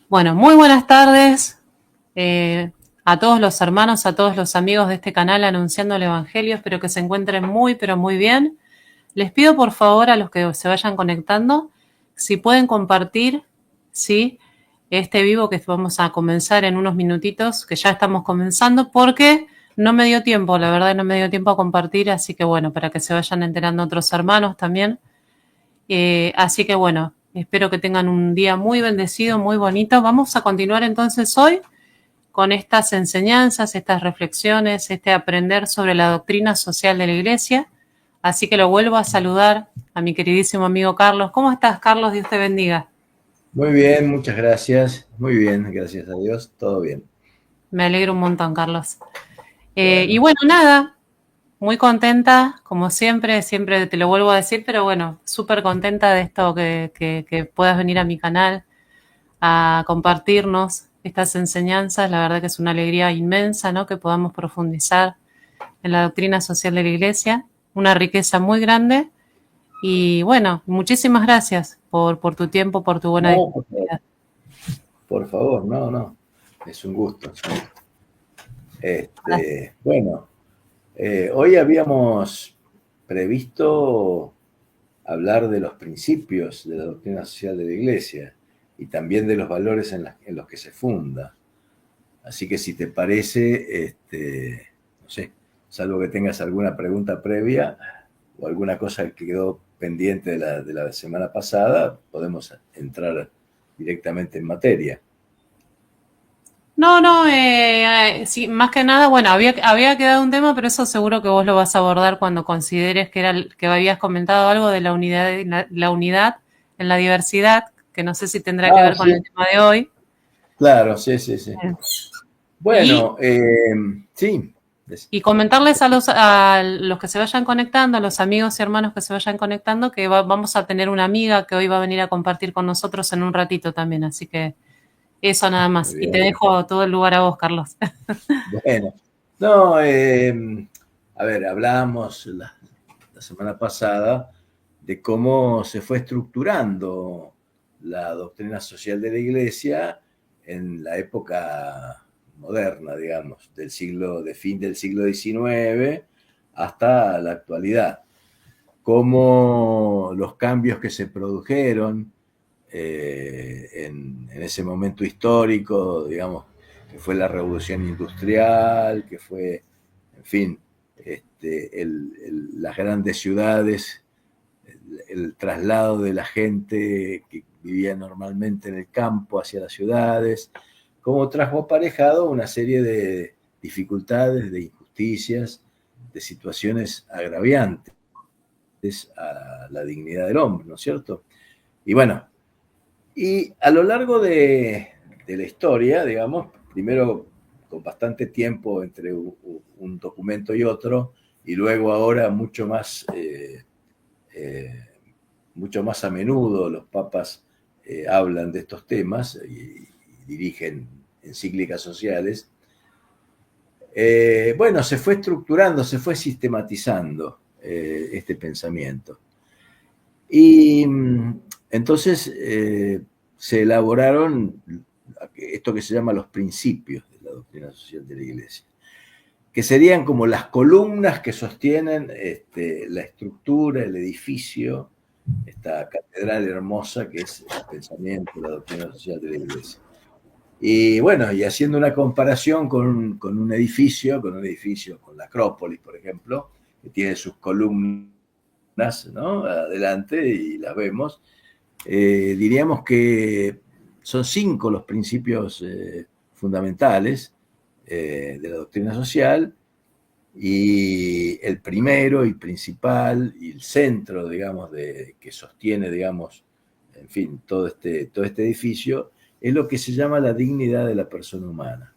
Bueno, muy buenas tardes a todos los hermanos, a todos los amigos de este canal anunciando el Evangelio. Espero que se encuentren muy, pero muy bien. Les pido por favor a los que se vayan conectando, si pueden compartir, ¿sí? Este vivo que vamos a comenzar en unos minutitos, que ya estamos comenzando, porque no me dio tiempo, la verdad no me dio tiempo a compartir, así que bueno, para que se vayan enterando otros hermanos también. Así que bueno, espero que tengan un día muy bendecido, muy bonito. Vamos a continuar entonces hoy con estas enseñanzas, estas reflexiones, este aprender sobre la doctrina social de la Iglesia. Así que lo vuelvo a saludar a mi queridísimo amigo Carlos. ¿Cómo estás, Carlos? Dios te bendiga. Muy bien, muchas gracias. Muy bien, gracias a Dios, todo bien. Me alegro un montón, Carlos. Y Bueno, bueno, nada, muy contenta, como siempre, siempre te lo vuelvo a decir, pero bueno, súper contenta de esto que puedas venir a mi canal a compartirnos estas enseñanzas. La verdad que es una alegría inmensa, ¿no? Que podamos profundizar en la doctrina social de la Iglesia, una riqueza muy grande. Y bueno, muchísimas gracias por tu tiempo, por tu buena no, disponibilidad. por favor, no, no. Es un gusto, es un gusto. Bueno, hoy habíamos previsto hablar de los principios de la doctrina social de la Iglesia y también de los valores en los que se funda. Así que si te parece, no sé, salvo que tengas alguna pregunta previa o alguna cosa que quedó pendiente de la semana pasada, podemos entrar directamente en materia. No, no, sí, más que nada, bueno, había quedado un tema, pero eso seguro que vos lo vas a abordar cuando consideres que que habías comentado algo de la unidad, la unidad en la diversidad, que no sé si tendrá que Ah, ver con el sí, tema de hoy. claro, sí, sí, sí. Y, Bueno, sí, y comentarles a los que se vayan conectando, a los amigos y hermanos que se vayan conectando, que vamos a tener una amiga que hoy va a venir a compartir con nosotros en un ratito también, así que eso nada muy más. Y te bien. dejo todo el lugar a vos, Carlos. Bueno, no, a ver, hablábamos la semana pasada de cómo se fue estructurando la doctrina social de la Iglesia en la época moderna, digamos, de fin del siglo XIX hasta la actualidad. Cómo los cambios que se produjeron en ese momento histórico, digamos, que fue la revolución industrial, que fue, en fin, las grandes ciudades, el traslado de la gente que vivía normalmente en el campo hacia las ciudades, como trajo aparejado una serie de dificultades, de injusticias, de situaciones agraviantes a la dignidad del hombre, ¿no es cierto? Y bueno, y a lo largo de la historia, digamos, primero con bastante tiempo entre un documento y otro, y luego ahora eh, mucho más a menudo los papas hablan de estos temas y dirigen encíclicas sociales. Bueno, se fue estructurando, se fue sistematizando este pensamiento. Y entonces se elaboraron esto que se llama los principios de la doctrina social de la Iglesia, que serían como las columnas que sostienen la estructura, el edificio, esta catedral hermosa que es el pensamiento, la doctrina social de la Iglesia. Y bueno, y haciendo una comparación con un edificio, con la Acrópolis, por ejemplo, que tiene sus columnas, ¿no? Adelante y las vemos, diríamos que son 5 los principios fundamentales de la doctrina social y el primero y principal y el centro, digamos, que sostiene, digamos, en fin, todo este edificio, es lo que se llama la dignidad de la persona humana.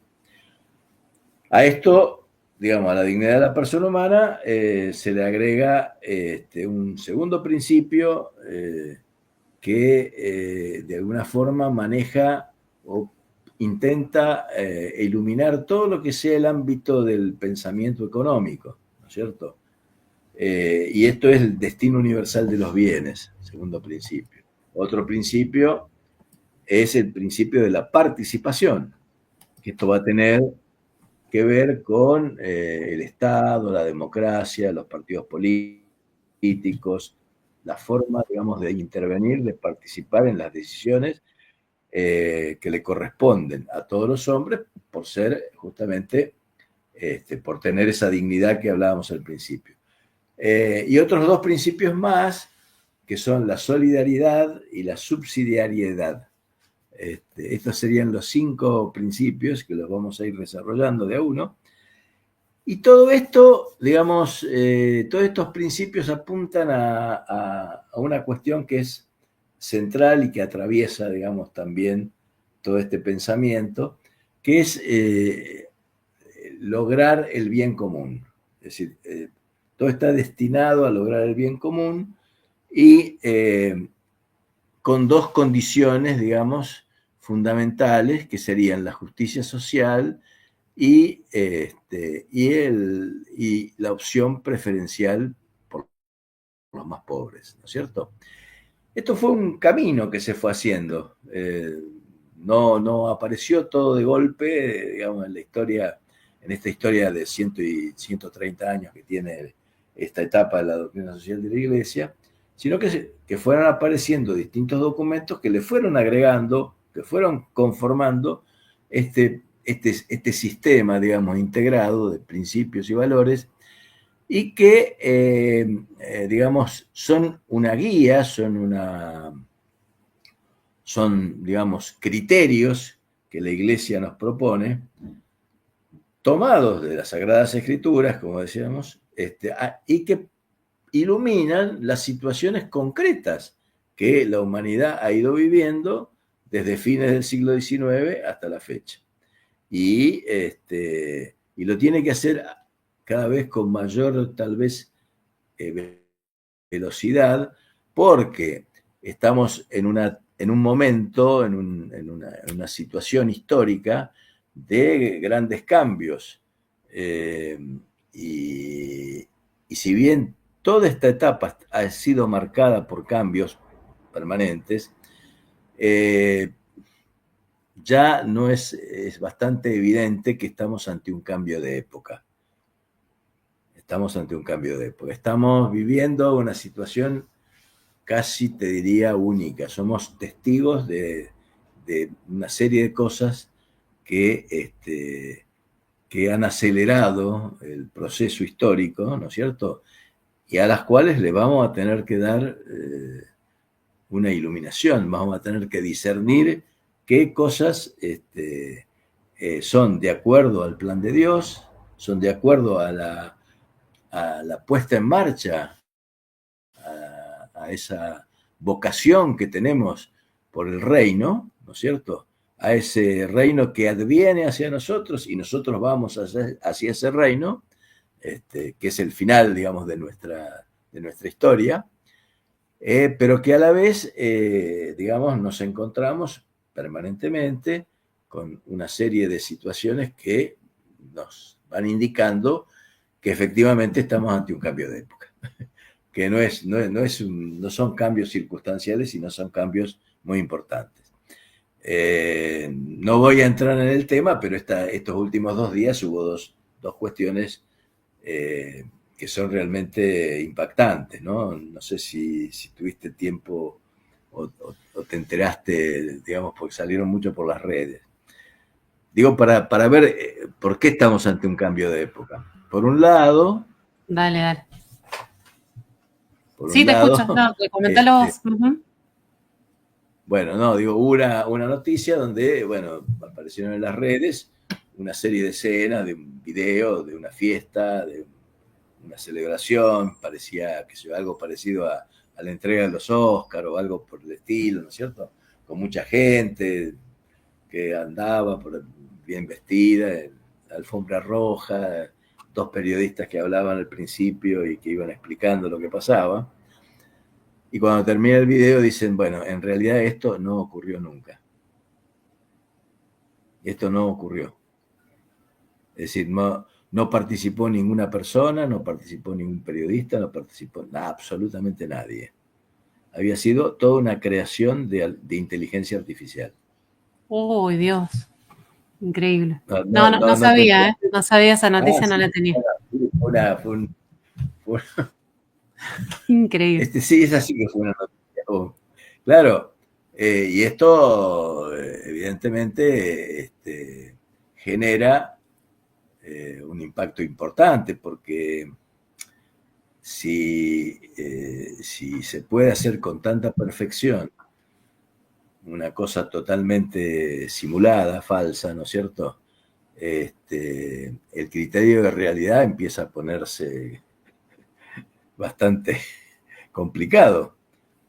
A esto, digamos, a la dignidad de la persona humana se le agrega un segundo principio que de alguna forma maneja o intenta iluminar todo lo que sea el ámbito del pensamiento económico, ¿no es cierto? Y esto es el destino universal de los bienes, segundo principio. Otro principio es el principio de la participación, que esto va a tener que ver con el Estado, la democracia, los partidos políticos, la forma, digamos, de intervenir, de participar en las decisiones que le corresponden a todos los hombres por ser justamente, por tener esa dignidad que hablábamos al principio. Y otros dos principios más, que son la solidaridad y la subsidiariedad. Estos serían los 5 principios que los vamos a ir desarrollando de a uno. Y todo esto, digamos, todos estos principios apuntan a una cuestión que es central y que atraviesa, digamos, también todo este pensamiento, que es lograr el bien común. Es decir, todo está destinado a lograr el bien común y con dos condiciones, digamos, fundamentales, que serían la justicia social y la opción preferencial por los más pobres, ¿no es cierto? Esto fue un camino que se fue haciendo. No apareció todo de golpe, digamos, en esta historia de 130 años que tiene esta etapa de la doctrina social de la Iglesia, sino que fueron apareciendo distintos documentos que le fueron agregando, que fueron conformando este sistema, digamos, integrado de principios y valores, y que, digamos, son una guía, son, digamos, criterios que la Iglesia nos propone, tomados de las Sagradas Escrituras, como decíamos, y que iluminan las situaciones concretas que la humanidad ha ido viviendo desde fines del siglo XIX hasta la fecha. Y lo tiene que hacer cada vez con mayor, tal vez, velocidad, porque estamos en un momento, en una situación histórica de grandes cambios. Y si bien toda esta etapa ha sido marcada por cambios permanentes, ya no es bastante evidente que estamos ante un cambio de época. Estamos viviendo una situación casi, te diría, única. Somos testigos de una serie de cosas que han acelerado el proceso histórico, ¿no es cierto? Y a las cuales le vamos a tener que dar una iluminación, vamos a tener que discernir qué cosas son de acuerdo al plan de Dios, son de acuerdo a la puesta en marcha, a esa vocación que tenemos por el reino, ¿no es cierto? A ese reino que adviene hacia nosotros y nosotros vamos hacia ese reino, que es el final, digamos, de nuestra historia, pero que a la vez, digamos, nos encontramos permanentemente con una serie de situaciones que nos van indicando que efectivamente estamos ante un cambio de época, que no son cambios circunstanciales, sino son cambios muy importantes. No voy a entrar en el tema, pero estos últimos 2 días hubo dos cuestiones que son realmente impactantes, ¿no? No sé si tuviste tiempo o te enteraste, digamos, porque salieron mucho por las redes. Digo, para ver por qué estamos ante un cambio de época. Por un lado... Dale. Por sí, un te lado, escucho. No, comentalo vos. Bueno, no, digo, hubo una noticia donde, bueno, aparecieron en las redes una serie de escenas, de un video, de una fiesta, de una celebración, parecía que sea algo parecido a la entrega de los Óscar o algo por el estilo, ¿no es cierto? Con mucha gente que andaba bien vestida, en la alfombra roja, 2 periodistas que hablaban al principio y que iban explicando lo que pasaba. Y cuando termina el video dicen, bueno, en realidad esto no ocurrió nunca. Esto no ocurrió. Es decir, no participó ninguna persona, no participó ningún periodista, no participó absolutamente nadie. había sido toda una creación de inteligencia artificial. Uy, Dios, increíble. No, No, no, no, no no, no te sabía, enteras. ¿eh? No sabía esa Ah, noticia, no sí, la tenía. sí, fue Increíble. sí, es así que fue una noticia. Claro, y esto evidentemente genera un impacto importante porque si se puede hacer con tanta perfección una cosa totalmente simulada, falsa, ¿no es cierto? El criterio de realidad empieza a ponerse bastante complicado,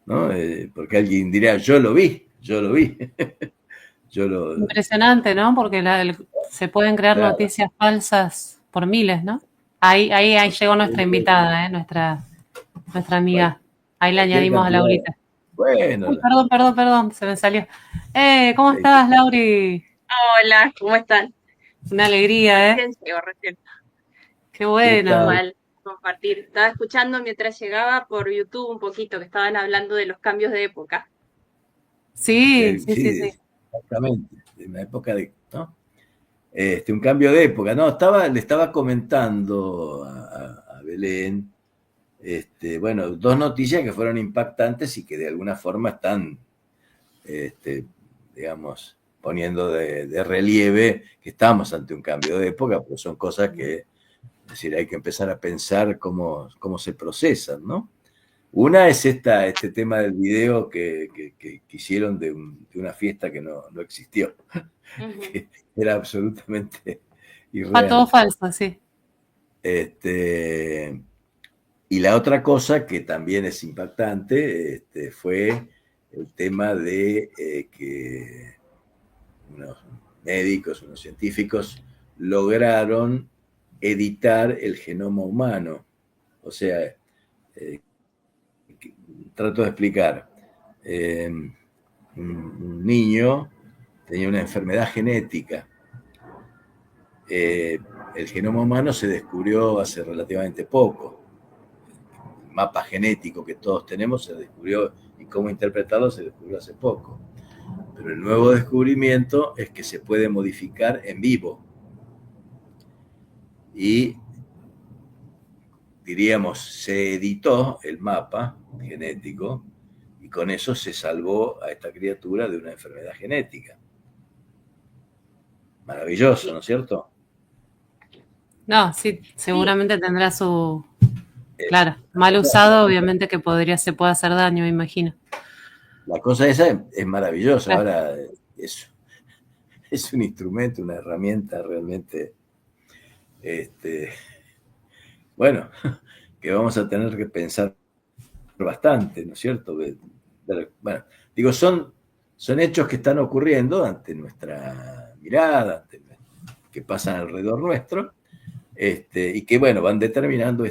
¿no? Porque alguien dirá, yo lo vi, yo lo... Impresionante, ¿no? Porque se pueden crear Claro, noticias falsas por miles, ¿no? Ahí llegó nuestra invitada, ¿eh? Nuestra amiga. Ahí le cualquier añadimos a cantidad. Laurita. Bueno, Uy, perdón, perdón, perdón, se me salió. ¿Cómo estás, Lauri? Hola, ¿cómo están? Una alegría, ¿eh? Recién llego, recién. Qué ¿qué bueno. tal? Igual, compartir. Estaba escuchando mientras llegaba por YouTube un poquito que estaban hablando de los cambios de época. Sí, sí, sí, Sí, sí. exactamente, de una época de, ¿no? Un cambio de época. No, le estaba comentando a Belén, bueno, dos noticias que fueron impactantes y que de alguna forma están, digamos, poniendo de relieve que estamos ante un cambio de época, porque son cosas que, es decir, hay que empezar a pensar cómo se procesan, ¿no? Una es este tema del video que hicieron de una fiesta que no existió, Ujú. que era absolutamente Ah, todo irreal. falso, sí. Y la otra cosa que también es impactante fue el tema de que unos médicos, unos científicos lograron editar el genoma humano. O sea, eh, trato de explicar. Un niño tenía una enfermedad genética. El genoma humano se descubrió hace relativamente poco. El mapa genético que todos tenemos se descubrió y cómo interpretarlo se descubrió hace poco. Pero el nuevo descubrimiento es que se puede modificar en vivo. Y diríamos, se editó el mapa genético y con eso se salvó a esta criatura de una enfermedad genética. Maravilloso, Sí, ¿no es cierto? No, sí, sí, seguramente tendrá su, Eh, claro, la, mal cosa, la, usado, cosa, obviamente que se puede hacer daño, me imagino. la cosa esa es maravillosa. Claro. Ahora es un instrumento, una herramienta realmente, este, bueno, que vamos a tener que pensar bastante, ¿no es cierto? Bueno, digo, son hechos que están ocurriendo ante nuestra mirada, que pasan alrededor nuestro, y que, bueno, van determinando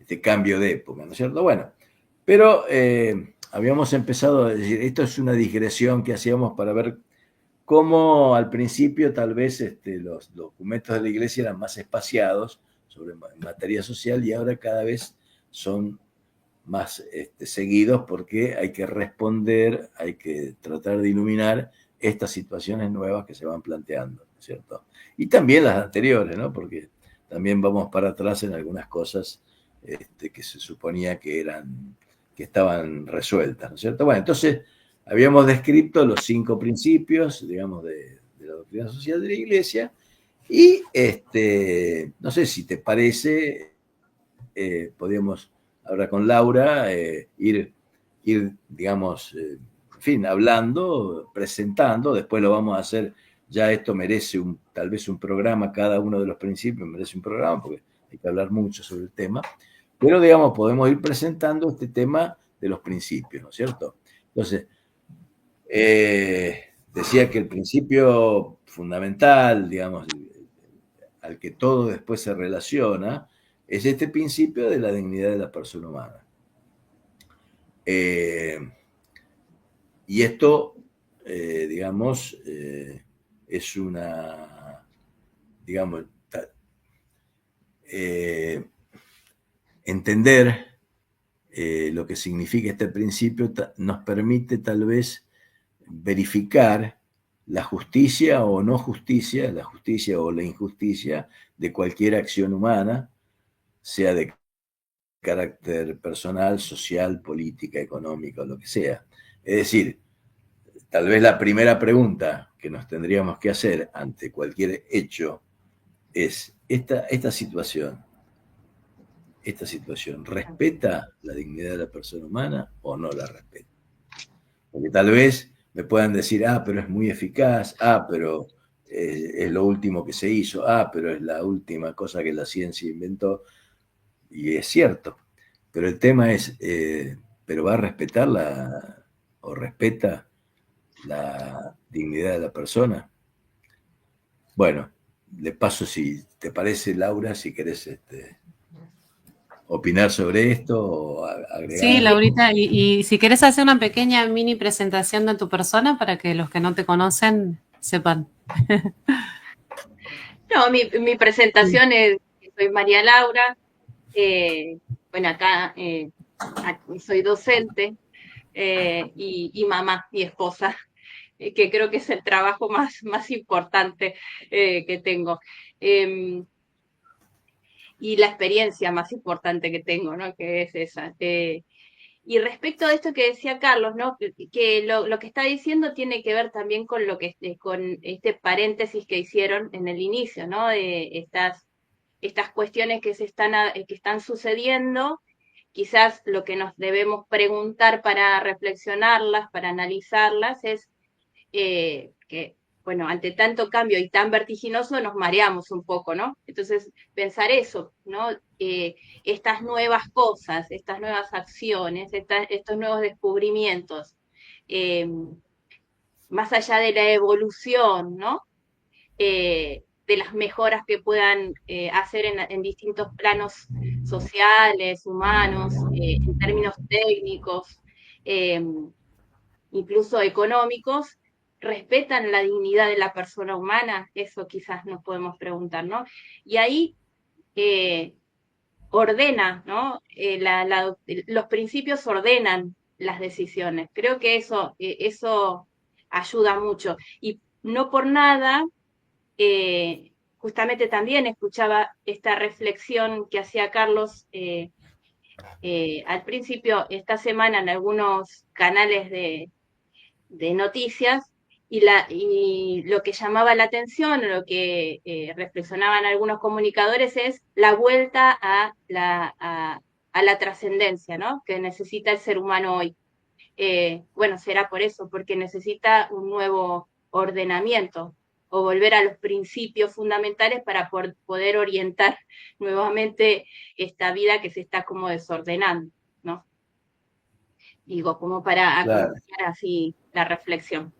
este cambio de época, ¿no es cierto? Bueno, pero habíamos empezado a decir, esto es una digresión que hacíamos para ver cómo al principio tal vez los documentos de la iglesia eran más espaciados sobre materia social y ahora cada vez son más seguidos porque hay que responder, hay que tratar de iluminar estas situaciones nuevas que se van planteando, ¿cierto? Y también las anteriores, ¿no? Porque también vamos para atrás en algunas cosas que se suponía que estaban resueltas, ¿no es cierto? Bueno, entonces habíamos descrito los 5 principios, digamos, de la doctrina social de la Iglesia y no sé si te parece, podríamos ahora con Laura digamos, en fin, hablando, presentando, después lo vamos a hacer, ya esto merece tal vez un programa, cada uno de los principios merece un programa, porque hay que hablar mucho sobre el tema, pero digamos, podemos ir presentando este tema de los principios, ¿no es cierto? Entonces, decía que el principio fundamental, digamos, al que todo después se relaciona, es este principio de la dignidad de la persona humana. Eh, y esto, digamos, es digamos, eh, entender lo que significa este principio nos permite tal vez verificar la justicia o no justicia, la justicia o la injusticia de cualquier acción humana, sea de carácter personal, social, política, económica, lo que sea. Es decir, tal vez la primera pregunta que nos tendríamos que hacer ante cualquier hecho es, ¿esta situación respeta la dignidad de la persona humana o no la respeta? Porque tal vez me puedan decir, pero es muy eficaz, pero es lo último que se hizo, pero es la última cosa que la ciencia inventó, y es cierto. Pero el tema es, ¿pero va a respetar o respeta la dignidad de la persona? Bueno, de paso, si te parece, Laura, si querés opinar sobre esto o agregar Sí, algo. Laurita, y si querés hacer una pequeña mini presentación de tu persona para que los que no te conocen sepan. No, mi presentación es, soy María Laura, bueno, acá soy docente y mamá y esposa, que creo que es el trabajo más importante que tengo. Em, y la experiencia más importante que tengo, ¿no? Que es esa. Y respecto a esto que decía Carlos, ¿no? Que lo que está diciendo tiene que ver también con lo que con este paréntesis que hicieron en el inicio, ¿no? De estas cuestiones que están sucediendo, quizás lo que nos debemos preguntar para reflexionarlas, para analizarlas, es que, bueno, ante tanto cambio y tan vertiginoso nos mareamos un poco, ¿no? Entonces, pensar eso, ¿no? Estas nuevas cosas, estas nuevas acciones, estos nuevos descubrimientos, eh, más allá de la evolución, ¿no? De las mejoras que puedan hacer en distintos planos sociales, humanos, en términos técnicos, eh, incluso económicos, respetan la dignidad de la persona humana, eso quizás nos podemos preguntar, ¿no? Y ahí eh, ordena, ¿no? Los principios ordenan las decisiones. Creo que eso ayuda mucho. Y no por nada, justamente también escuchaba esta reflexión que hacía Carlos al principio, esta semana en algunos canales de noticias y lo que llamaba la atención, lo que reflexionaban algunos comunicadores es la vuelta a la trascendencia, ¿no? Que necesita el ser humano hoy. Bueno, será por eso, porque necesita un nuevo ordenamiento o volver a los principios fundamentales para poder orientar nuevamente esta vida que se está como desordenando, ¿no? Digo, como para Claro. acompañar así la reflexión.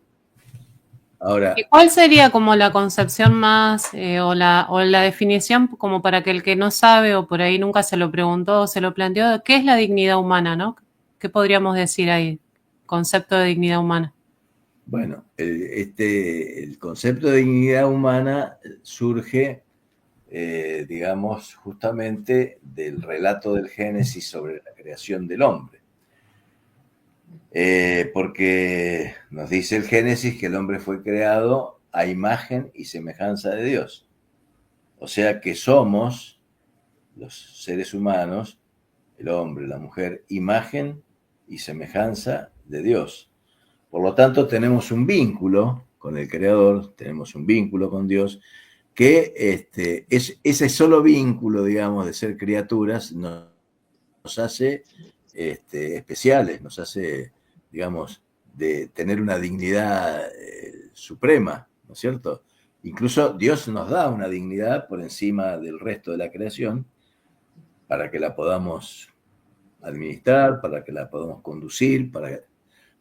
¿Y Ahora, cuál sería como la concepción más o la definición como para que el que no sabe o por ahí nunca se lo preguntó o se lo planteó, qué es la dignidad humana, ¿no? ¿Qué podríamos decir ahí? Concepto de dignidad humana. bueno, el concepto de dignidad humana surge, digamos, justamente del relato del Génesis sobre la creación del hombre. Porque nos dice el Génesis que el hombre fue creado a imagen y semejanza de Dios. O sea que somos, los seres humanos, el hombre, la mujer, imagen y semejanza de Dios. Por lo tanto, tenemos un vínculo con el Creador, tenemos un vínculo con Dios, que ese solo vínculo, digamos, de ser criaturas nos hace especiales, nos hace, digamos, de tener una dignidad suprema, ¿no es cierto? Incluso Dios nos da una dignidad por encima del resto de la creación para que la podamos administrar, para que la podamos conducir, para que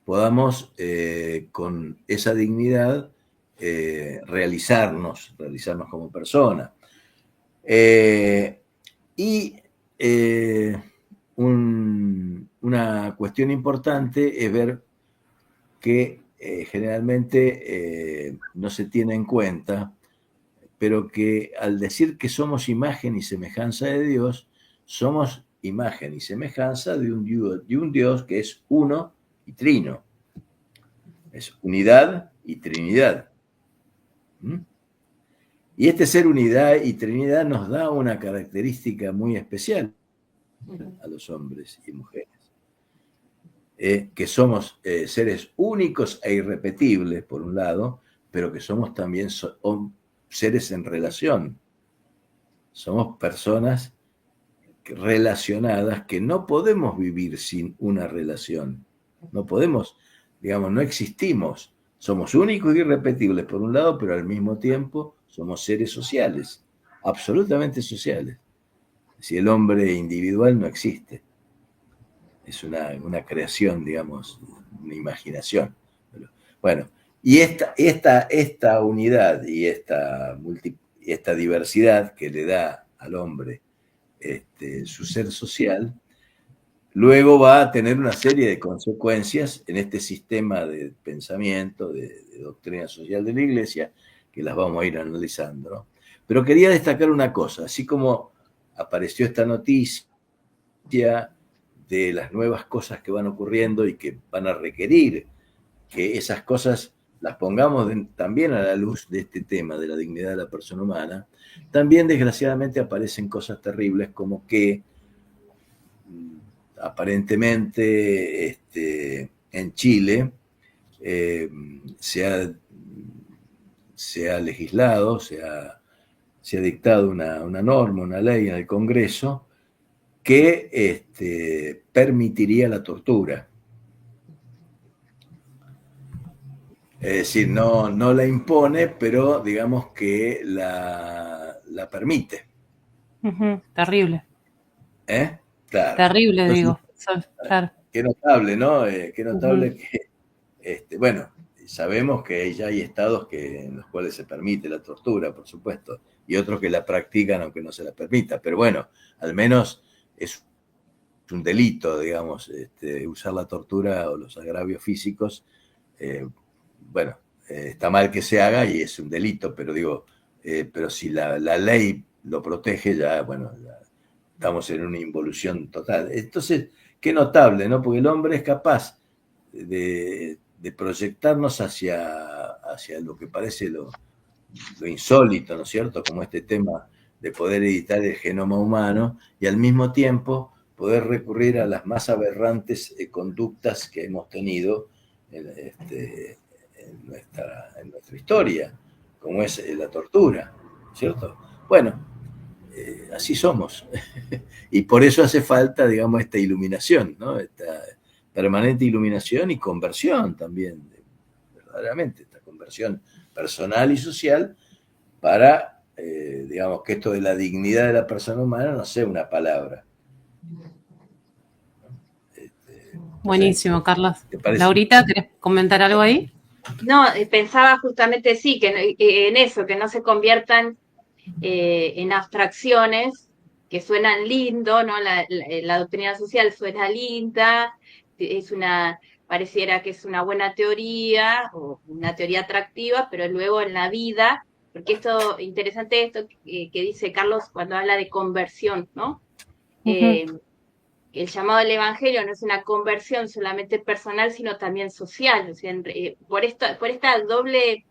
podamos con esa dignidad realizarnos como persona. Y una cuestión importante es ver que generalmente no se tiene en cuenta, pero que al decir que somos imagen y semejanza de Dios, somos imagen y semejanza de un Dios que es uno y trino. Es unidad y trinidad. ¿Mm? Y este ser unidad y trinidad nos da una característica muy especial a los hombres y mujeres. Que somos seres únicos e irrepetibles, por un lado, pero que somos también seres en relación. Somos personas relacionadas que no podemos vivir sin una relación. No podemos, digamos, no existimos. Somos únicos y irrepetibles, por un lado, pero al mismo tiempo somos seres sociales, absolutamente sociales. Si el hombre individual no existe. Es una creación, digamos, una imaginación. Bueno, y esta unidad y esta diversidad que le da al hombre su ser social, luego va a tener una serie de consecuencias en este sistema de pensamiento, de doctrina social de la Iglesia, que las vamos a ir analizando, ¿no? Pero quería destacar una cosa, así como apareció esta noticia de las nuevas cosas que van ocurriendo y que van a requerir que esas cosas las pongamos también a la luz de este tema de la dignidad de la persona humana, también desgraciadamente aparecen cosas terribles como que aparentemente en Chile se ha legislado, se ha dictado una norma, una ley en el Congreso que permitiría la tortura. Es decir, no la impone, pero digamos que la permite. Terrible. Claro. Terrible, Entonces, digo. Claro. Qué notable, ¿no? Qué notable que, bueno, sabemos que ya hay estados en los cuales se permite la tortura, por supuesto, y otros que la practican aunque no se la permita, pero bueno, al menos es un delito, digamos, usar la tortura o los agravios físicos. Bueno, está mal que se haga y es un delito, pero digo, pero si la ley lo protege, ya, bueno, ya estamos en una involución total. Entonces, qué notable, ¿no? Porque el hombre es capaz de proyectarnos hacia lo que parece lo insólito, ¿no es cierto? Como este tema de poder editar el genoma humano y al mismo tiempo poder recurrir a las más aberrantes conductas que hemos tenido en nuestra historia, como es la tortura, ¿cierto? Bueno, así somos. Y por eso hace falta, digamos, esta iluminación, ¿no? Esta permanente iluminación y conversión también, verdaderamente, esta conversión personal y social para, digamos, que esto de la dignidad de la persona humana no sea una palabra. Buenísimo, Carlos. ¿Te parece? Laurita, ¿querés comentar algo ahí? No, pensaba justamente sí, que en eso, que no se conviertan en abstracciones que suenan lindo, ¿no? La doctrina social suena linda, pareciera que es una buena teoría o una teoría atractiva, pero luego en la vida, porque interesante esto que dice Carlos cuando habla de conversión, ¿no? El llamado del Evangelio no es una conversión solamente personal, sino también social, o sea, por esta doble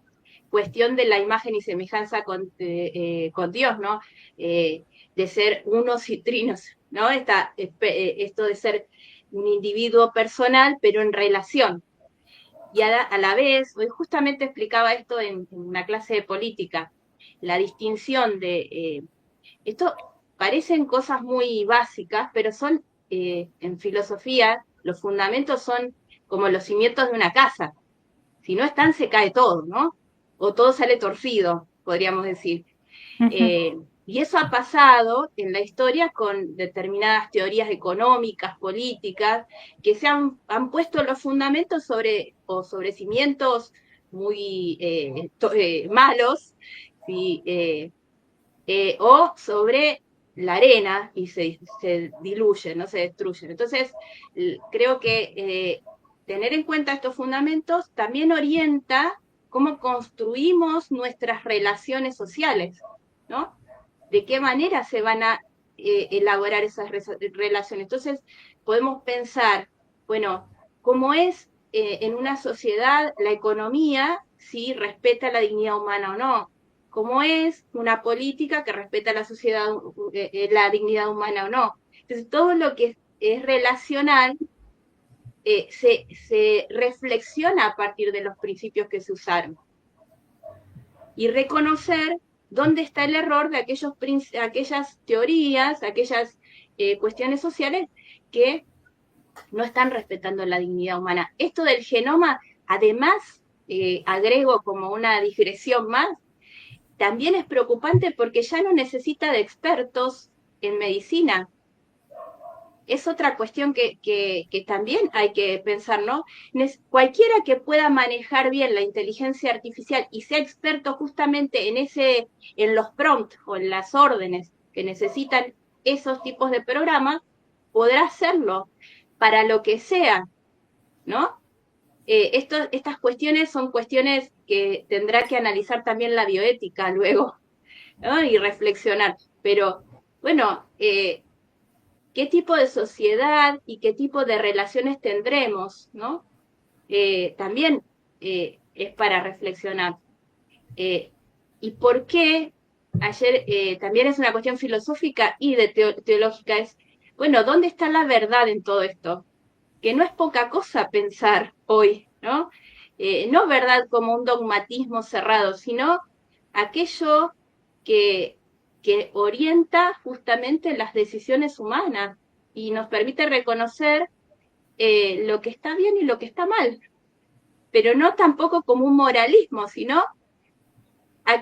cuestión de la imagen y semejanza con Dios, ¿no? De ser unos y trinos, ¿no? Esto de ser un individuo personal, pero en relación. Y a la vez, hoy justamente explicaba esto en una clase de política, la distinción de, esto parecen cosas muy básicas, pero son, en filosofía, los fundamentos son como los cimientos de una casa. Si no están, se cae todo, ¿no? O todo sale torcido, podríamos decir. Y eso ha pasado en la historia con determinadas teorías económicas, políticas, que han puesto los fundamentos sobre cimientos muy malos, ¿sí? O sobre la arena y se diluyen, no se destruyen. Entonces, creo que tener en cuenta estos fundamentos también orienta cómo construimos nuestras relaciones sociales, ¿no? De qué manera se van a elaborar esas relaciones. Entonces, podemos pensar, bueno, ¿cómo es en una sociedad la economía, si respeta la dignidad humana o no? ¿Cómo es una política que respeta la sociedad, la dignidad humana o no? Entonces, todo lo que es relacional se reflexiona a partir de los principios que se usaron. Y reconocer dónde está el error de aquellas teorías, aquellas cuestiones sociales que no están respetando la dignidad humana. Esto del genoma, además, agrego como una digresión más, también es preocupante porque ya no necesita de expertos en medicina. Es otra cuestión que también hay que pensar, ¿no? Cualquiera que pueda manejar bien la inteligencia artificial y sea experto justamente en los prompts o en las órdenes que necesitan esos tipos de programas, podrá hacerlo para lo que sea, ¿no? Estas cuestiones son cuestiones que tendrá que analizar también la bioética luego, ¿no? Y reflexionar. Pero, bueno, qué tipo de sociedad y qué tipo de relaciones tendremos, ¿no? También es para reflexionar. ¿Y por qué? Ayer también es una cuestión filosófica y de teológica, es, bueno, ¿dónde está la verdad en todo esto? Que no es poca cosa pensar hoy, ¿no? No verdad como un dogmatismo cerrado, sino aquello que, que orienta justamente las decisiones humanas y nos permite reconocer lo que está bien y lo que está mal, pero no tampoco como un moralismo, sino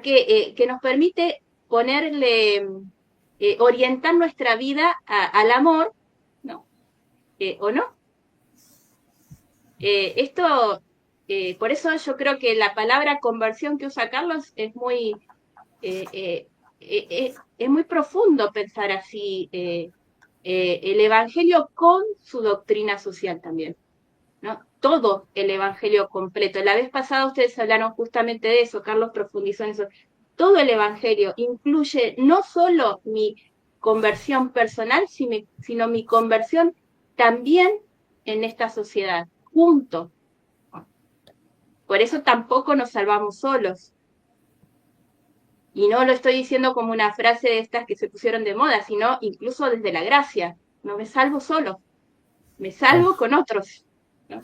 que nos permite ponerle, orientar nuestra vida al amor, ¿no? ¿O no? Esto, por eso yo creo que la palabra conversión que usa Carlos es es muy profundo pensar así el Evangelio con su doctrina social también, ¿no? Todo el Evangelio completo. La vez pasada ustedes hablaron justamente de eso, Carlos profundizó en eso. Todo el Evangelio incluye no solo mi conversión personal, sino mi conversión también en esta sociedad, junto. Por eso tampoco nos salvamos solos. Y no lo estoy diciendo como una frase de estas que se pusieron de moda, sino incluso desde la gracia. No me salvo solo, me salvo con otros, ¿no?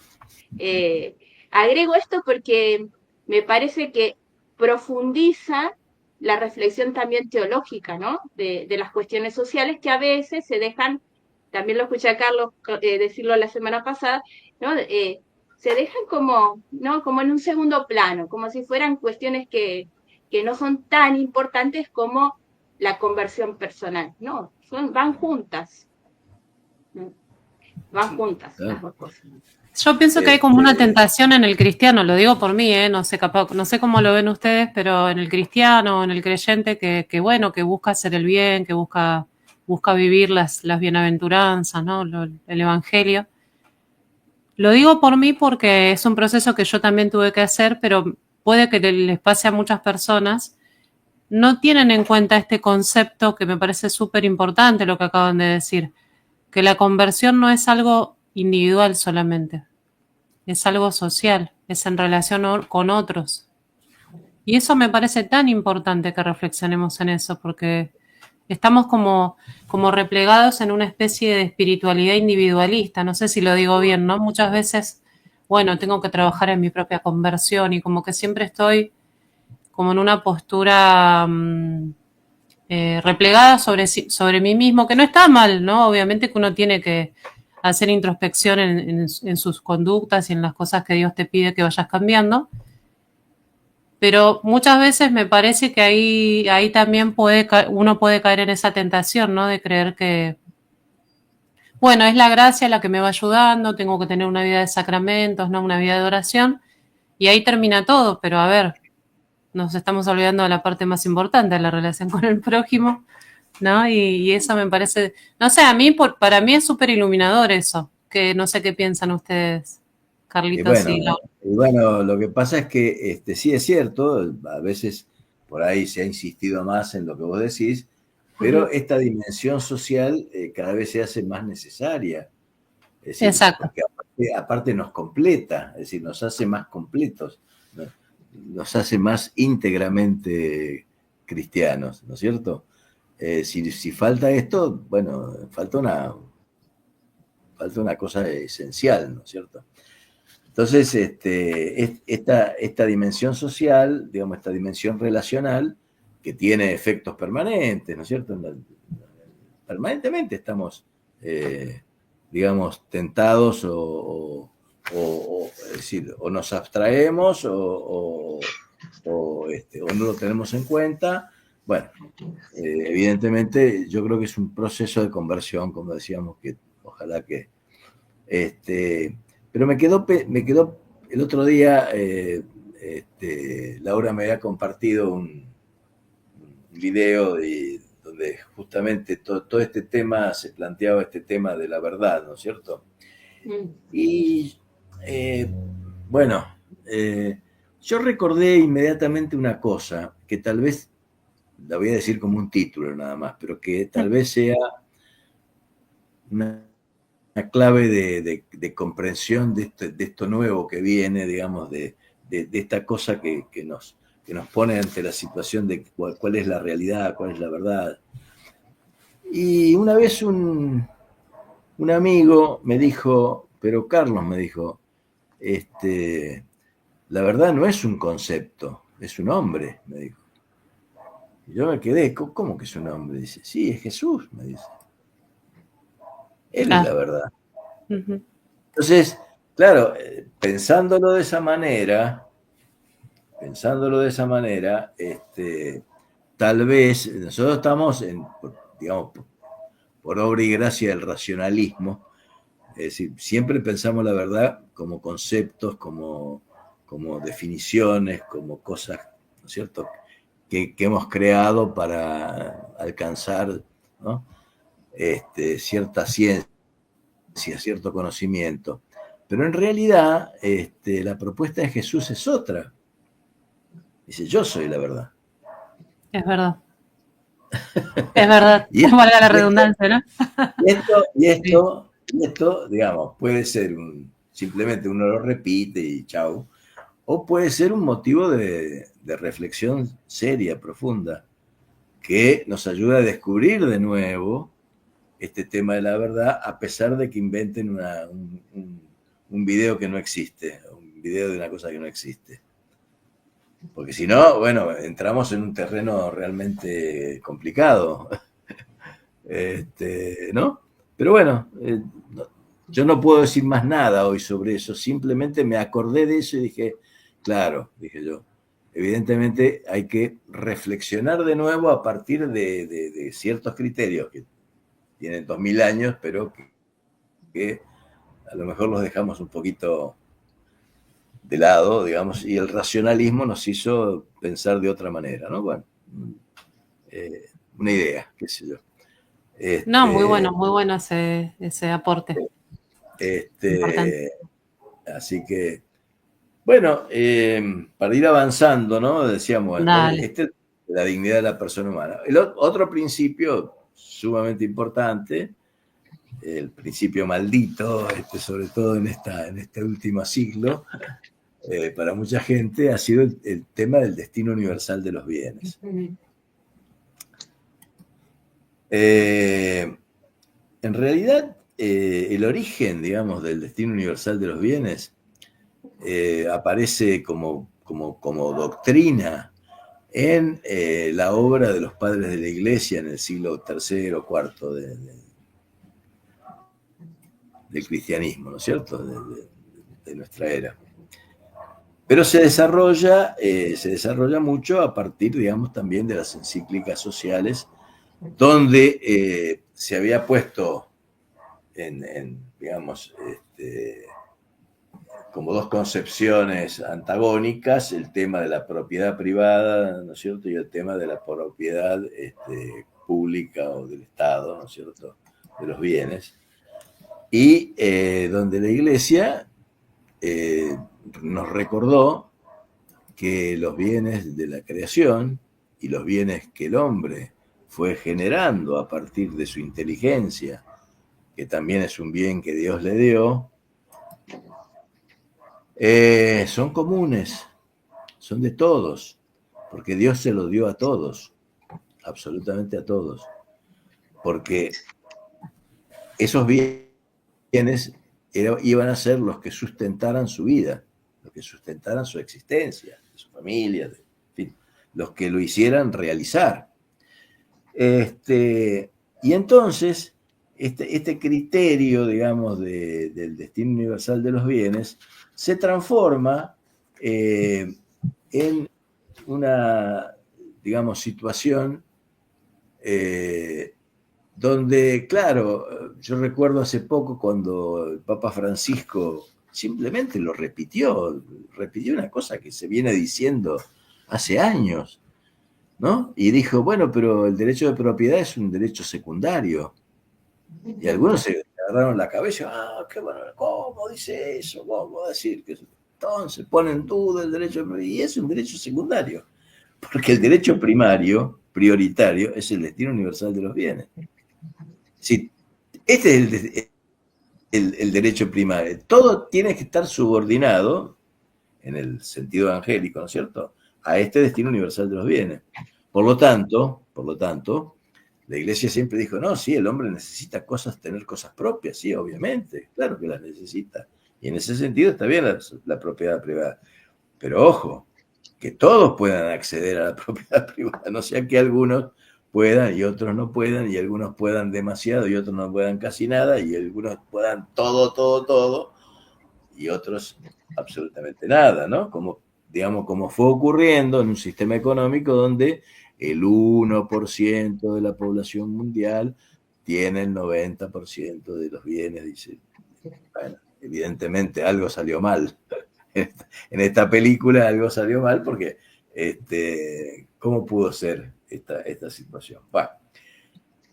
Agrego esto porque me parece que profundiza la reflexión también teológica, ¿no? De las cuestiones sociales que a veces se dejan, también lo escuché a Carlos decirlo la semana pasada, ¿no? Se dejan como, ¿no? Como en un segundo plano, como si fueran cuestiones que no son tan importantes como la conversión personal, ¿no? Van juntas, ¿no? Van juntas las dos cosas. Yo pienso que hay como una tentación en el cristiano, lo digo por mí, no sé, capaz, no sé cómo lo ven ustedes, pero en el cristiano, en el creyente que bueno, que busca hacer el bien, que busca vivir las bienaventuranzas, ¿no? El evangelio. Lo digo por mí porque es un proceso que yo también tuve que hacer, pero puede que les pase a muchas personas. No tienen en cuenta este concepto que me parece súper importante lo que acaban de decir, que la conversión no es algo individual solamente, es algo social, es en relación con otros. Y eso me parece tan importante que reflexionemos en eso, porque estamos como replegados en una especie de espiritualidad individualista, no sé si lo digo bien, ¿no? Muchas veces, bueno, tengo que trabajar en mi propia conversión y como que siempre estoy como en una postura replegada sobre mí mismo, que no está mal, ¿no? Obviamente que uno tiene que hacer introspección en sus conductas y en las cosas que Dios te pide que vayas cambiando, pero muchas veces me parece que ahí también uno puede caer en esa tentación, ¿no? De creer que, bueno, es la gracia la que me va ayudando, tengo que tener una vida de sacramentos, ¿no? Una vida de oración, y ahí termina todo, pero a ver, nos estamos olvidando de la parte más importante de la relación con el prójimo, ¿no? Y eso me parece, no sé, para mí es súper iluminador eso, que no sé qué piensan ustedes, Carlitos y Laura. Bueno, lo que pasa es que sí es cierto, a veces por ahí se ha insistido más en lo que vos decís, pero esta dimensión social cada vez se hace más necesaria. Es decir, Exacto. porque aparte nos completa, es decir, nos hace más completos, nos hace más íntegramente cristianos, ¿no es cierto? Si falta esto, bueno, falta una cosa esencial, ¿no es cierto? Entonces, esta dimensión social, digamos, esta dimensión relacional, que tiene efectos permanentes, ¿no es cierto? Permanentemente estamos, digamos, tentados es decir, o nos abstraemos o no lo tenemos en cuenta. Bueno, evidentemente yo creo que es un proceso de conversión, como decíamos, que ojalá que... pero me quedó el otro día, Laura me había compartido un video donde justamente todo este tema, se planteaba este tema de la verdad, ¿no es cierto? Y bueno, yo recordé inmediatamente una cosa, que tal vez, la voy a decir como un título nada más, pero que tal vez sea una clave de comprensión de esto nuevo que viene, digamos, de esta cosa que nos pone ante la situación de cuál es la realidad, cuál es la verdad. Y una vez un amigo me dijo, pero Carlos me dijo, la verdad no es un concepto, es un hombre, me dijo. Y yo me quedé, ¿cómo que es un hombre? Dice, sí, es Jesús, me dice. Él es la verdad. Uh-huh. Entonces, claro, pensándolo de esa manera, tal vez nosotros estamos digamos, por obra y gracia del racionalismo, es decir, siempre pensamos la verdad como conceptos, como definiciones, como cosas, ¿no es cierto?, que hemos creado para alcanzar, ¿no?, cierta ciencia, cierto conocimiento. Pero en realidad, la propuesta de Jesús es otra. Dice, yo soy la verdad. Es verdad. Es verdad. Valga la redundancia, ¿no? Y esto, digamos, puede ser simplemente uno lo repite y chau, o puede ser un motivo de reflexión seria, profunda, que nos ayuda a descubrir de nuevo este tema de la verdad, a pesar de que inventen un video que no existe, un video de una cosa que no existe. Porque si no, bueno, entramos en un terreno realmente complicado, ¿no? Pero bueno, yo no puedo decir más nada hoy sobre eso, simplemente me acordé de eso y dije, claro, dije yo, evidentemente hay que reflexionar de nuevo a partir de ciertos criterios que tienen 2000 años, pero que a lo mejor los dejamos un poquito de lado, digamos, y el racionalismo nos hizo pensar de otra manera, ¿no? Bueno, una idea, qué sé yo. No, muy bueno ese aporte. Así que, bueno, para ir avanzando, ¿no? Decíamos, la dignidad de la persona humana. El otro principio sumamente importante, el principio maldito, sobre todo en este último siglo, para mucha gente, ha sido el tema del destino universal de los bienes. En realidad, el origen, digamos, del destino universal de los bienes aparece como doctrina en la obra de los padres de la Iglesia en el siglo III o IV del cristianismo, ¿no es cierto?, de nuestra era. Pero se desarrolla mucho a partir, digamos, también de las encíclicas sociales, donde se había puesto digamos, como dos concepciones antagónicas, el tema de la propiedad privada, ¿no es cierto?, y el tema de la propiedad pública o del Estado, ¿no es cierto?, de los bienes. Y donde la Iglesia nos recordó que los bienes de la creación y los bienes que el hombre fue generando a partir de su inteligencia, que también es un bien que Dios le dio, son comunes, son de todos, porque Dios se lo dio a todos, absolutamente a todos, porque esos bienes iban a ser los que sustentaran su vida, los que sustentaran su existencia, de su familia, en fin, los que lo hicieran realizar. Y entonces, este criterio, digamos, del destino universal de los bienes se transforma en una, digamos, situación donde, claro, yo recuerdo hace poco cuando el Papa Francisco simplemente lo repitió una cosa que se viene diciendo hace años, ¿no? Y dijo, bueno, pero el derecho de propiedad es un derecho secundario. Y algunos se agarraron la cabeza, qué bueno, ¿cómo dice eso? ¿Cómo va a decir que entonces pone en duda el derecho de propiedad? Y es un derecho secundario, porque el derecho primario, prioritario, es el destino universal de los bienes. Sí, este es el derecho primario. Todo tiene que estar subordinado, en el sentido evangélico, ¿no es cierto?, a este destino universal de los bienes. Por lo tanto, la Iglesia siempre dijo, no, sí, el hombre necesita tener cosas propias, sí, obviamente, claro que las necesita. Y en ese sentido está bien la propiedad privada. Pero ojo, que todos puedan acceder a la propiedad privada, no sea que algunos puedan y otros no puedan, y algunos puedan demasiado y otros no puedan casi nada, y algunos puedan todo, y otros absolutamente nada, ¿no? Como, digamos, como fue ocurriendo en un sistema económico donde el 1% de la población mundial tiene el 90% de los bienes, dice. Bueno, evidentemente algo salió mal. En esta película algo salió mal porque, ¿cómo pudo ser esta situación? Bueno,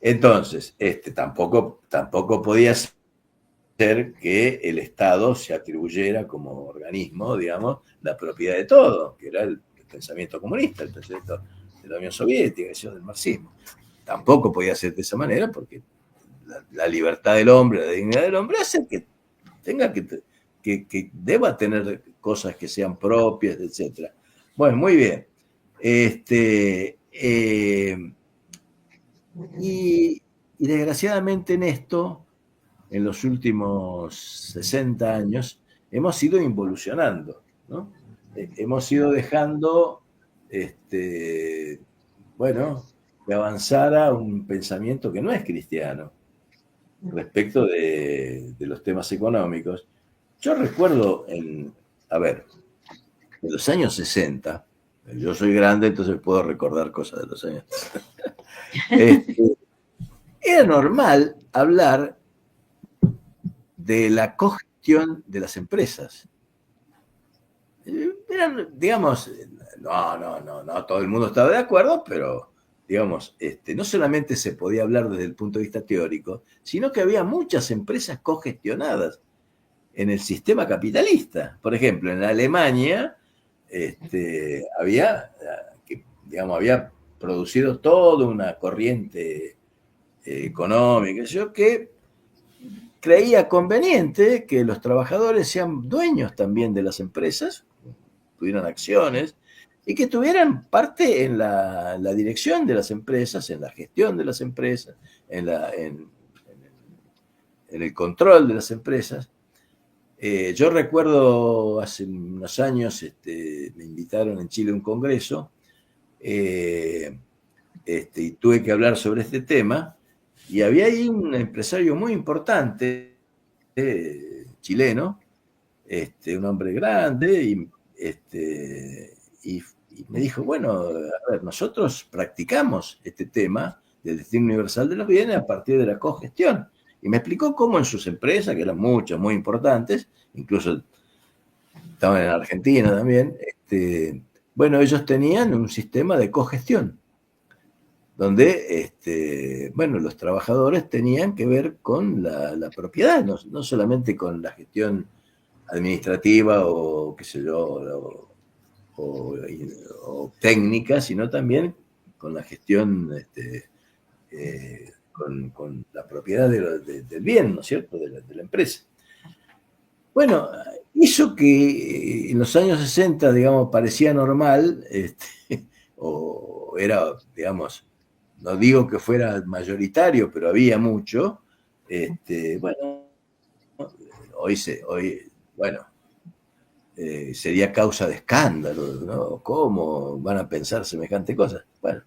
entonces, tampoco podía ser que el Estado se atribuyera como organismo, digamos, la propiedad de todo, que era el pensamiento comunista, el pensamiento de la Unión Soviética, del marxismo. Tampoco podía ser de esa manera porque la libertad del hombre, la dignidad del hombre hace que tenga que deba tener cosas que sean propias, etc. Bueno, muy bien. Y desgraciadamente en esto, en los últimos 60 años, hemos ido involucionando, ¿no? Hemos ido dejando, bueno, que avanzara un pensamiento que no es cristiano respecto de los temas económicos. Yo recuerdo en los años 60, yo soy grande, entonces puedo recordar cosas de los años 60. Era normal hablar de la cogestión de las empresas. Digamos, no todo el mundo estaba de acuerdo, pero digamos, no solamente se podía hablar desde el punto de vista teórico, sino que había muchas empresas cogestionadas en el sistema capitalista. Por ejemplo, en Alemania había producido toda una corriente económica, que creía conveniente que los trabajadores sean dueños también de las empresas, tuvieran acciones, y que tuvieran parte en la dirección de las empresas, en la gestión de las empresas, en el control de las empresas. Yo recuerdo hace unos años, me invitaron en Chile a un congreso, y tuve que hablar sobre este tema, y había ahí un empresario muy importante, chileno, un hombre grande, y me dijo, bueno, a ver, nosotros practicamos este tema del destino universal de los bienes a partir de la cogestión. Y me explicó cómo en sus empresas, que eran muchas, muy importantes, incluso estaban en Argentina también, bueno, ellos tenían un sistema de cogestión, donde, bueno, los trabajadores tenían que ver con la propiedad, no solamente con la gestión administrativa o qué sé yo, o técnica, sino también con la gestión con la propiedad del bien, ¿no es cierto?, de la empresa. Bueno, eso que en los años 60, digamos, parecía normal, o era, digamos, no digo que fuera mayoritario, pero había mucho, bueno, hoy bueno, sería causa de escándalo, ¿no? ¿Cómo van a pensar semejante cosa? Bueno,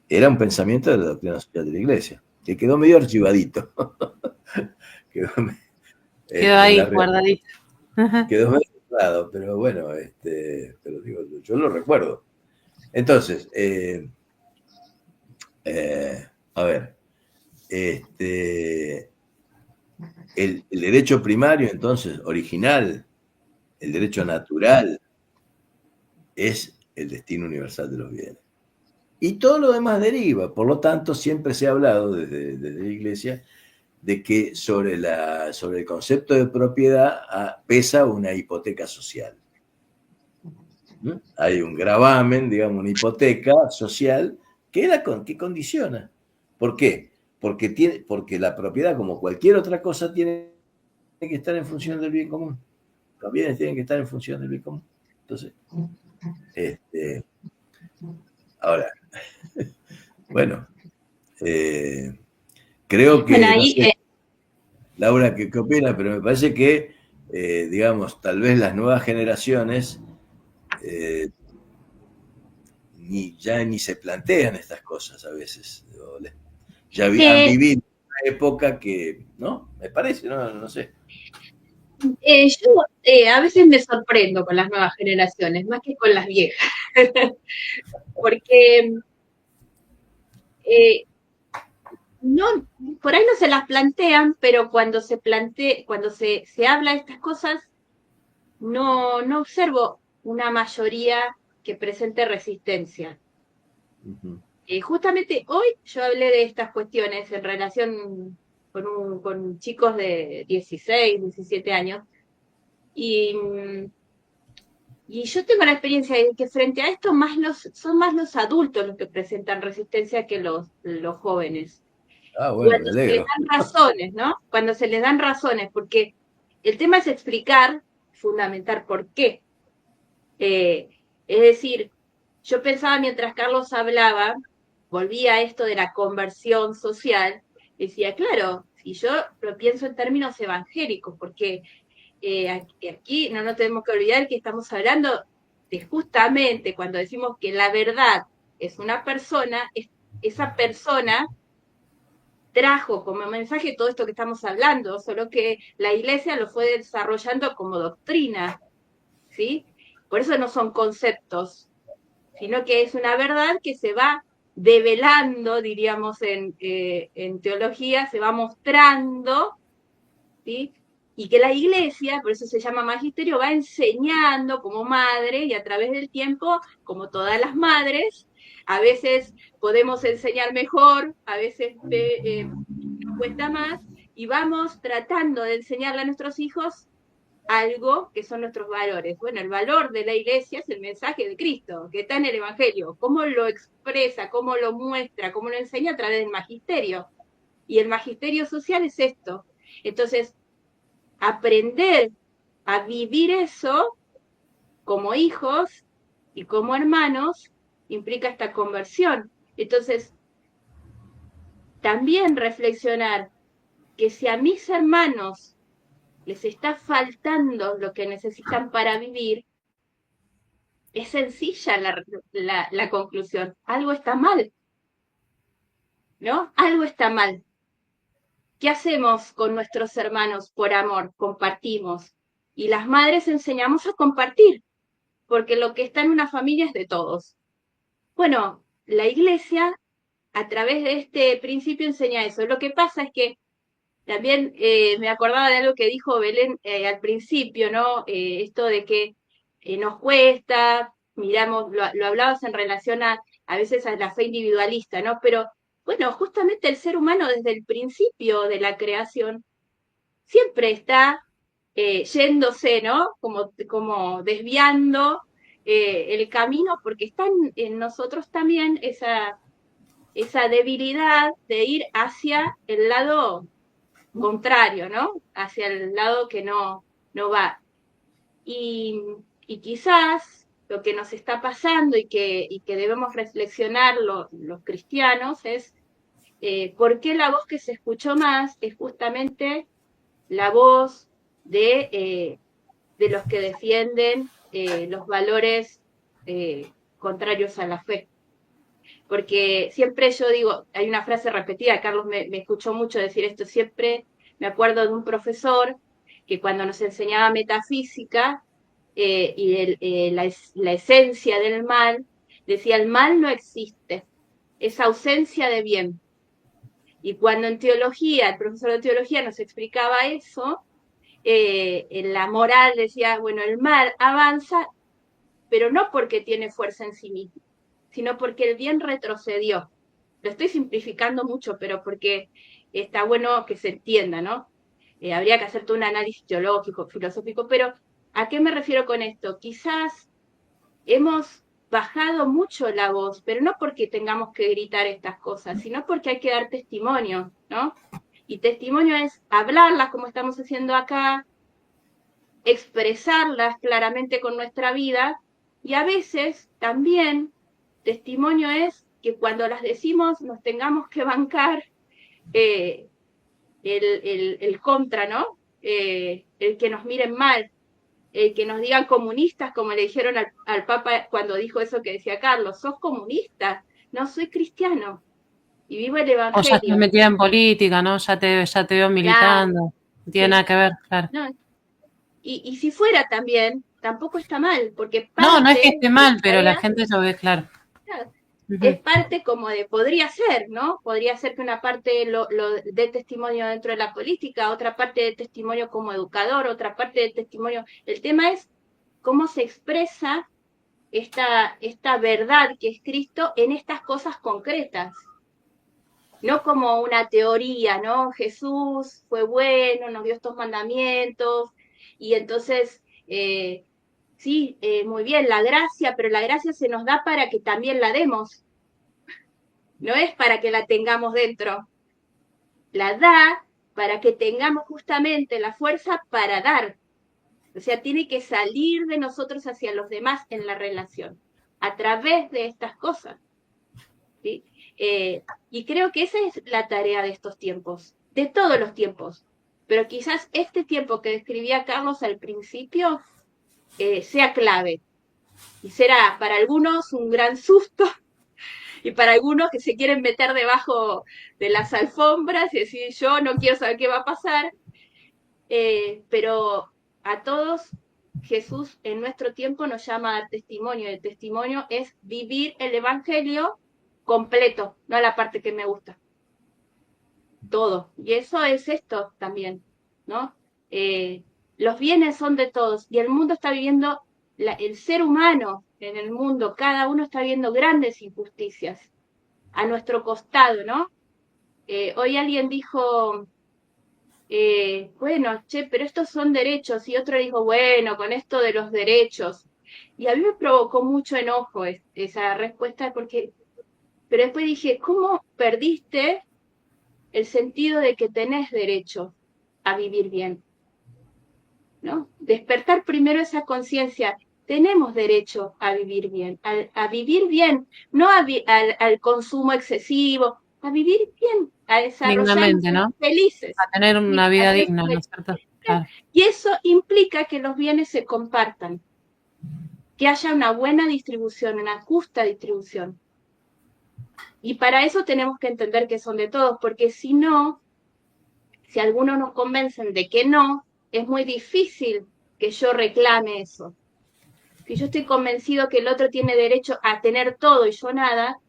era un pensamiento de la doctrina social de la Iglesia, que quedó medio archivadito. quedó, Quedó en ahí la guardadito. quedó medio archivado, pero bueno, pero digo, yo lo recuerdo. Entonces, a ver, el derecho primario, entonces, original, el derecho natural, es el destino universal de los bienes. Y todo lo demás deriva. Por lo tanto, siempre se ha hablado desde la Iglesia de que sobre el concepto de propiedad pesa una hipoteca social. ¿Mm? Hay un gravamen, digamos, una hipoteca social que condiciona. ¿Por qué? Porque la propiedad, como cualquier otra cosa, tiene que estar en función del bien común. Los bienes tienen que estar en función del bien común. Entonces, ahora, bueno, creo Bueno, que, no ahí sé, Laura, ¿qué opina? Pero me parece que, digamos, tal vez las nuevas generaciones ya ni se plantean estas cosas a veces. Ya han que vivido una época que, ¿no? Me parece, no sé. yo a veces me sorprendo con las nuevas generaciones, más que con las viejas, porque eh, no, por ahí no se las plantean, pero cuando se habla de estas cosas, no observo una mayoría que presente resistencia. Ujú. Justamente hoy yo hablé de estas cuestiones en relación con chicos de 16, 17 años, y, y yo tengo la experiencia de que frente a esto son más los adultos los que presentan resistencia que los jóvenes. Ah, bueno, me Cuando se les alegro. dan razones, ¿no? Cuando se les dan razones, porque el tema es explicar, fundamentar por qué. Eh, es decir, yo pensaba mientras Carlos hablaba, volvía a esto de la conversión social, decía, claro, si yo lo pienso en términos evangélicos, porque aquí no nos tenemos que olvidar que estamos hablando de justamente cuando decimos que la verdad es una persona, esa persona trajo como mensaje todo esto que estamos hablando, solo que la iglesia lo fue desarrollando como doctrina, ¿sí? Por eso no son conceptos, sino que es una verdad que se va develando, diríamos en teología, se va mostrando, ¿sí? Y que la iglesia, por eso se llama magisterio, va enseñando como madre y a través del tiempo, como todas las madres, a veces podemos enseñar mejor, a veces cuesta más, y vamos tratando de enseñarle a nuestros hijos algo que son nuestros valores. Bueno, el valor de la iglesia es el mensaje de Cristo, que está en el Evangelio, cómo lo expresa, cómo lo muestra, cómo lo enseña a través del magisterio. Y el magisterio social es esto. Entonces, aprender a vivir eso como hijos y como hermanos implica esta conversión. Entonces, también reflexionar que si a mis hermanos les está faltando lo que necesitan para vivir, es sencilla la conclusión. Algo está mal, ¿no? Algo está mal. ¿Qué hacemos con nuestros hermanos por amor? Compartimos. Y las madres enseñamos a compartir, porque lo que está en una familia es de todos. Bueno, la iglesia a través de este principio enseña eso. Lo que pasa es que también me acordaba de algo que dijo Belén al principio, ¿no? Esto de que nos cuesta, miramos, lo hablabas en relación a veces a la fe individualista, ¿no? Pero bueno, justamente el ser humano desde el principio de la creación siempre está yéndose, ¿no? Como desviando el camino, porque está en nosotros también esa debilidad de ir hacia el lado contrario, ¿no? Hacia el lado que no va. Y, y quizás lo que nos está pasando y que debemos reflexionar los cristianos es por qué la voz que se escuchó más es justamente la voz de los que defienden los valores contrarios a la fe. Porque siempre yo digo, hay una frase repetida, Carlos me escuchó mucho decir esto, siempre me acuerdo de un profesor que cuando nos enseñaba metafísica y la esencia del mal, decía, el mal no existe, es ausencia de bien. Y cuando en teología, el profesor de teología nos explicaba eso, en la moral decía, bueno, el mal avanza, pero no porque tiene fuerza en sí mismo, sino porque el bien retrocedió. Lo estoy simplificando mucho, pero porque está bueno que se entienda, ¿no? Habría que hacer todo un análisis teológico, filosófico, pero ¿a qué me refiero con esto? Quizás hemos bajado mucho la voz, pero no porque tengamos que gritar estas cosas, sino porque hay que dar testimonio, ¿no? Y testimonio es hablarlas como estamos haciendo acá, expresarlas claramente con nuestra vida, y a veces también testimonio es que cuando las decimos nos tengamos que bancar eh, el contra, ¿no? El que nos miren mal, el que nos digan comunistas, como le dijeron al Papa cuando dijo eso que decía Carlos, sos comunista, no soy cristiano y vivo el O ya estás Evangelio. metida en política, ¿no? Ya te veo Claro, militando. No tiene sí. nada que ver, claro. No, y si fuera también, tampoco está mal, porque No, no es que parte esté de la mal, pero la tarea, gente lo ve claro. claro, es Ujú. parte como de, podría ser, ¿no? Podría ser que una parte lo dé testimonio dentro de la política, otra parte de testimonio como educador, otra parte de testimonio. El tema es cómo se expresa esta verdad que es Cristo en estas cosas concretas, no como una teoría, ¿no? Jesús fue bueno, nos dio estos mandamientos y entonces, sí, muy bien, la gracia, pero la gracia se nos da para que también la demos, no es para que la tengamos dentro, la da para que tengamos justamente la fuerza para dar. O sea, tiene que salir de nosotros hacia los demás en la relación, a través de estas cosas. ¿Sí? Y creo que esa es la tarea de estos tiempos, de todos los tiempos. Pero quizás este tiempo que describía Carlos al principio sea clave. Y será para algunos un gran susto y para algunos que se quieren meter debajo de las alfombras y decir yo no quiero saber qué va a pasar. Pero a todos Jesús en nuestro tiempo nos llama a dar testimonio. El testimonio es vivir el Evangelio completo, no la parte que me gusta. Todo. Y eso es esto también, ¿no? Los bienes son de todos y el mundo está viviendo, el ser humano en el mundo, cada uno está viviendo grandes injusticias a nuestro costado, ¿no? Hoy alguien dijo, bueno, che, pero estos son derechos, y otro dijo, bueno, con esto de los derechos. Y a mí me provocó mucho enojo esa respuesta, porque, pero después dije, ¿cómo perdiste el sentido de que tenés derecho a vivir bien? ¿No? Despertar primero esa conciencia. Tenemos derecho a vivir bien, a vivir bien, no al consumo excesivo, a vivir bien, a desarrollarnos, Dignamente, ser ¿no? felices, A tener ¿sí? una A vida ser digna, ¿no es felices. cierto? Claro. Y eso implica que los bienes se compartan, que haya una buena distribución, una justa distribución. Y para eso tenemos que entender que son de todos, porque si no, si algunos nos convencen de que no, es muy difícil que yo reclame eso. Si yo estoy convencido que el otro tiene derecho a tener todo y yo nada,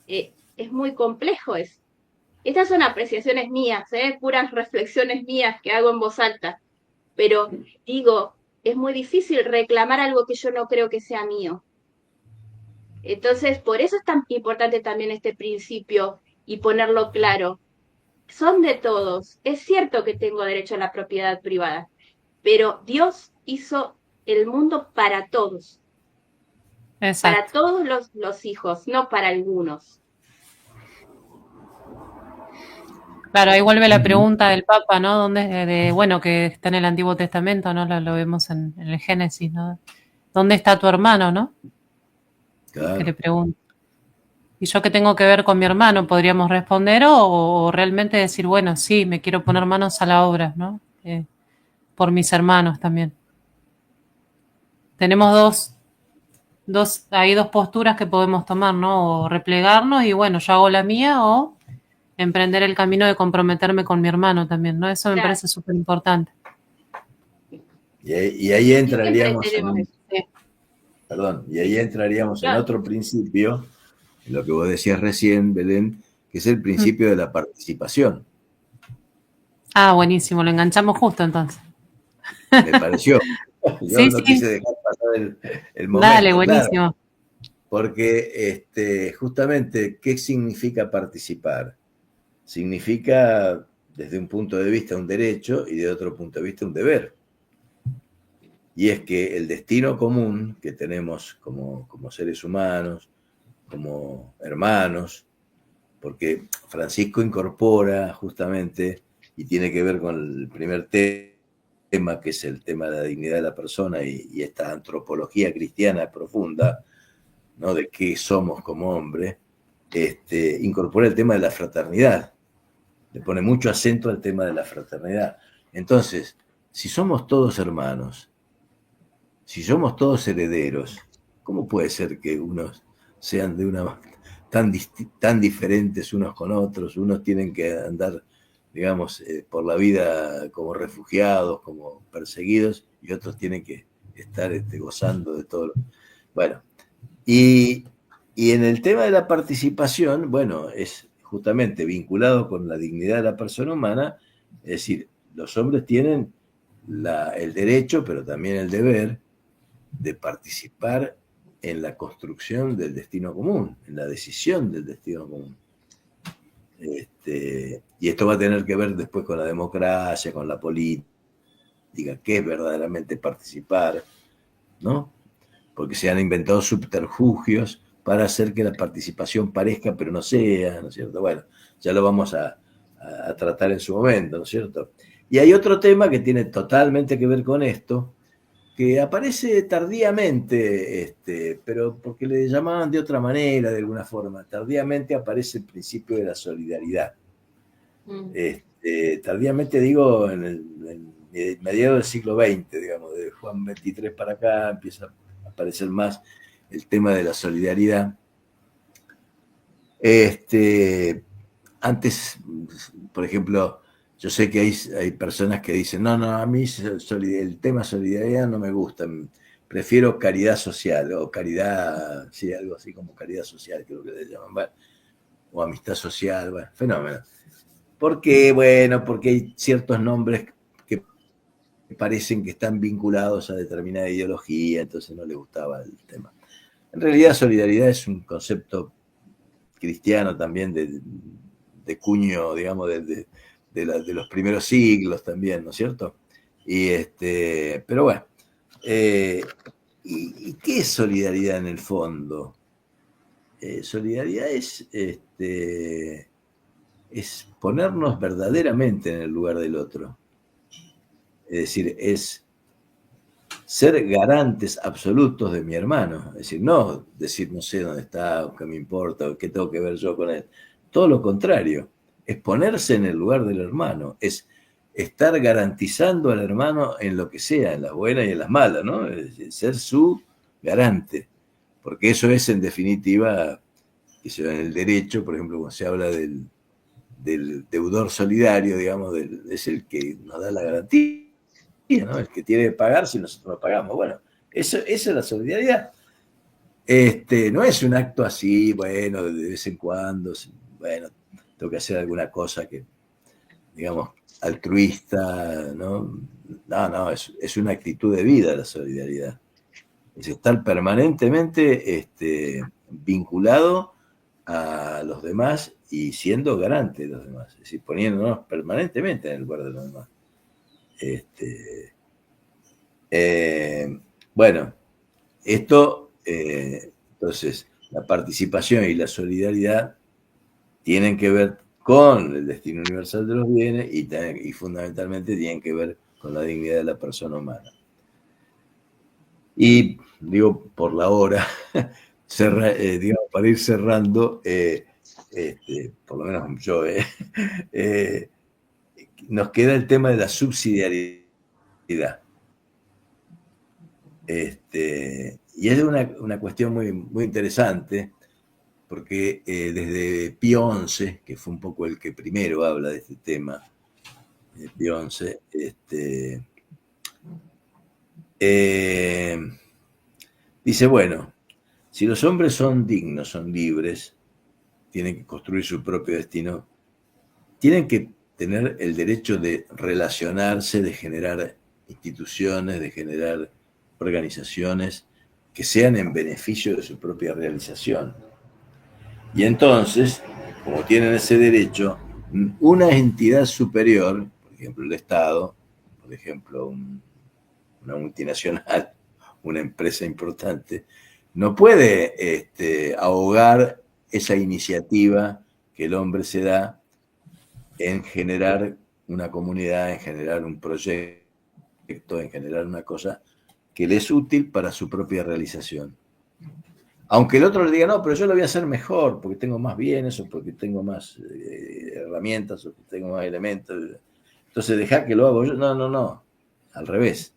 es muy complejo eso. Estas son apreciaciones mías, puras reflexiones mías que hago en voz alta. Pero digo, es muy difícil reclamar algo que yo no creo que sea mío. Entonces, por eso es tan importante también este principio y ponerlo claro. Son de todos. Es cierto que tengo derecho a la propiedad privada, pero Dios hizo el mundo para Exacto. todos los hijos, no para algunos. Claro, ahí vuelve la Ujú. pregunta del Papa, ¿no? Bueno, que está en el Antiguo Testamento, ¿no? Lo vemos en el Génesis, ¿no? ¿Dónde está tu hermano, no? Que le Claro. pregunta. ¿Y yo qué tengo que ver con mi hermano? Podríamos responder, o realmente decir, bueno, sí, me quiero poner manos a la obra, ¿no? Por mis hermanos también. Tenemos hay dos posturas que podemos tomar, ¿no? O replegarnos y bueno, yo hago la mía, o emprender el camino de comprometerme con mi hermano también, ¿no? Eso me Claro, parece súper importante. Y ahí y siempre entraríamos en tenemos un, eso. perdón, y ahí entraríamos en Claro, otro principio, en lo que vos decías recién, Belén, que es el principio de la participación. Ah, buenísimo, lo enganchamos justo entonces. Me pareció. Yo Sí, no sí, quise dejar pasar el dale, momento, claro, buenísimo. porque justamente, ¿qué significa participar? Significa, desde un punto de vista, un derecho y de otro punto de vista, un deber. Y es que el destino común que tenemos como seres humanos, como hermanos, porque Francisco incorpora justamente, y tiene que ver con el primer tema, que es el tema de la dignidad de la persona y esta antropología cristiana profunda, ¿no? De qué somos como hombre, incorpora el tema de la fraternidad, le pone mucho acento al tema de la fraternidad. Entonces, si somos todos hermanos, si somos todos herederos, ¿cómo puede ser que unos sean de una tan diferentes unos con otros? Unos tienen que andar, digamos, por la vida como refugiados, como perseguidos, y otros tienen que estar gozando de todo. Bueno, y, y en el tema de la participación, bueno, es justamente vinculado con la dignidad de la persona humana, es decir, los hombres tienen el derecho, pero también el deber de participar en la construcción del destino común, en la decisión del destino común. Y esto va a tener que ver después con la democracia, con la política, qué es verdaderamente participar, ¿no? Porque se han inventado subterfugios para hacer que la participación parezca, pero no sea, ¿no es cierto? Bueno, ya lo vamos a tratar en su momento, ¿no es cierto? Y hay otro tema que tiene totalmente que ver con esto, que aparece tardíamente, pero porque le llamaban de otra manera, de alguna forma. Tardíamente aparece el principio de la solidaridad. mm, Tardíamente digo en mediados del siglo XX, digamos, de Juan XXIII para acá empieza a aparecer más el tema de la solidaridad. Antes, por ejemplo, yo sé que hay personas que dicen, no, no, a mí el tema solidaridad no me gusta, prefiero caridad social, o caridad, sí, algo así como caridad social, creo que le llaman, bueno, o amistad social, bueno, fenómeno. ¿Por qué? Bueno, porque hay ciertos nombres que parecen que están vinculados a determinada ideología, entonces no le gustaba el tema. En realidad, solidaridad es un concepto cristiano también de cuño, digamos, de los primeros siglos también, ¿no es cierto? Pero bueno, ¿y qué es solidaridad en el fondo? Solidaridad es ponernos verdaderamente en el lugar del otro. Es decir, es ser garantes absolutos de mi hermano. Es decir, no decir no sé dónde está, o qué me importa, o qué tengo que ver yo con él. Todo lo contrario, es ponerse en el lugar del hermano, es estar garantizando al hermano en lo que sea, en las buenas y en las malas, ¿no? Es decir, ser su garante. Porque eso es, en definitiva, que se en el derecho, por ejemplo, cuando se habla del deudor solidario, digamos, es el que nos da la garantía, ¿no? El que tiene que pagar si nosotros no pagamos. Bueno, eso es la solidaridad. No es un acto así, bueno, de vez en cuando, bueno, tengo que hacer alguna cosa que, digamos, altruista, ¿no? No, no, es una actitud de vida la solidaridad. Es estar permanentemente vinculado a los demás y siendo garante de los demás, es decir, poniéndonos permanentemente en el lugar de los demás. Bueno, esto, entonces, la participación y la solidaridad tienen que ver con el destino universal de los bienes y fundamentalmente tienen que ver con la dignidad de la persona humana. Y digo, por la hora, digamos, para ir cerrando, por lo menos yo, nos queda el tema de la subsidiariedad. Y es una cuestión muy, muy interesante, porque desde Pío XI, que fue un poco el que primero habla de este tema, Pío XI, dice, bueno, si los hombres son dignos, son libres, tienen que construir su propio destino, tienen que tener el derecho de relacionarse, de generar instituciones, de generar organizaciones que sean en beneficio de su propia realización. Y entonces, como tienen ese derecho, una entidad superior, por ejemplo el Estado, por ejemplo una multinacional, una empresa importante, no puede ahogar esa iniciativa que el hombre se da en generar una comunidad, en generar un proyecto, en generar una cosa que le es útil para su propia realización. Aunque el otro le diga, no, pero yo lo voy a hacer mejor, porque tengo más bienes, o porque tengo más herramientas, o porque tengo más elementos. Entonces, dejar que lo hago yo. No. Al revés.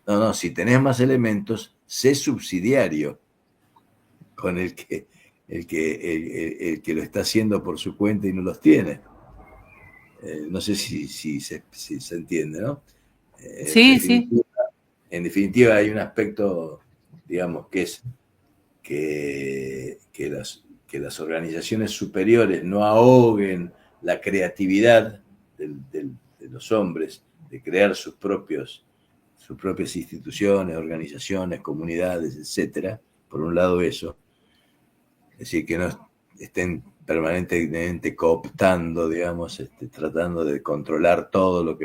No, si tenés más elementos, sé subsidiario con el que lo está haciendo por su cuenta y no los tiene. No sé si se entiende, ¿no? Sí. En definitiva, hay un aspecto, digamos, que es que las organizaciones superiores no ahoguen la creatividad de los hombres, de crear sus propias instituciones, organizaciones, comunidades, etcétera. Por un lado eso. Es decir, que no estén permanentemente cooptando, digamos, tratando de controlar todo lo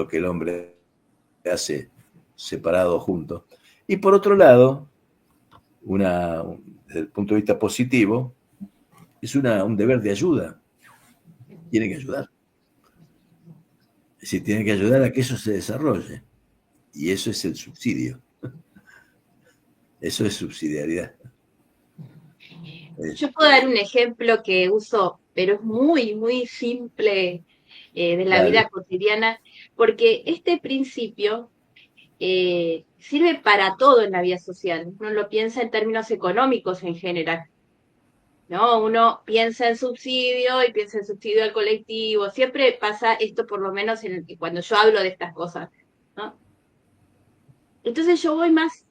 que el hombre hace separado, junto. Y por otro lado, desde el punto de vista positivo, es un deber de ayuda. Tiene que ayudar. Es decir, tiene que ayudar a que eso se desarrolle. Y eso es el subsidio. Eso es subsidiariedad. Yo puedo dar un ejemplo que uso, pero es muy, muy simple de la vida cotidiana, porque este principio sirve para todo en la vida social. Uno lo piensa en términos económicos en general, ¿no? Uno piensa en subsidio y piensa en subsidio al colectivo. Siempre pasa esto, por lo menos cuando yo hablo de estas cosas, ¿no? Entonces yo voy más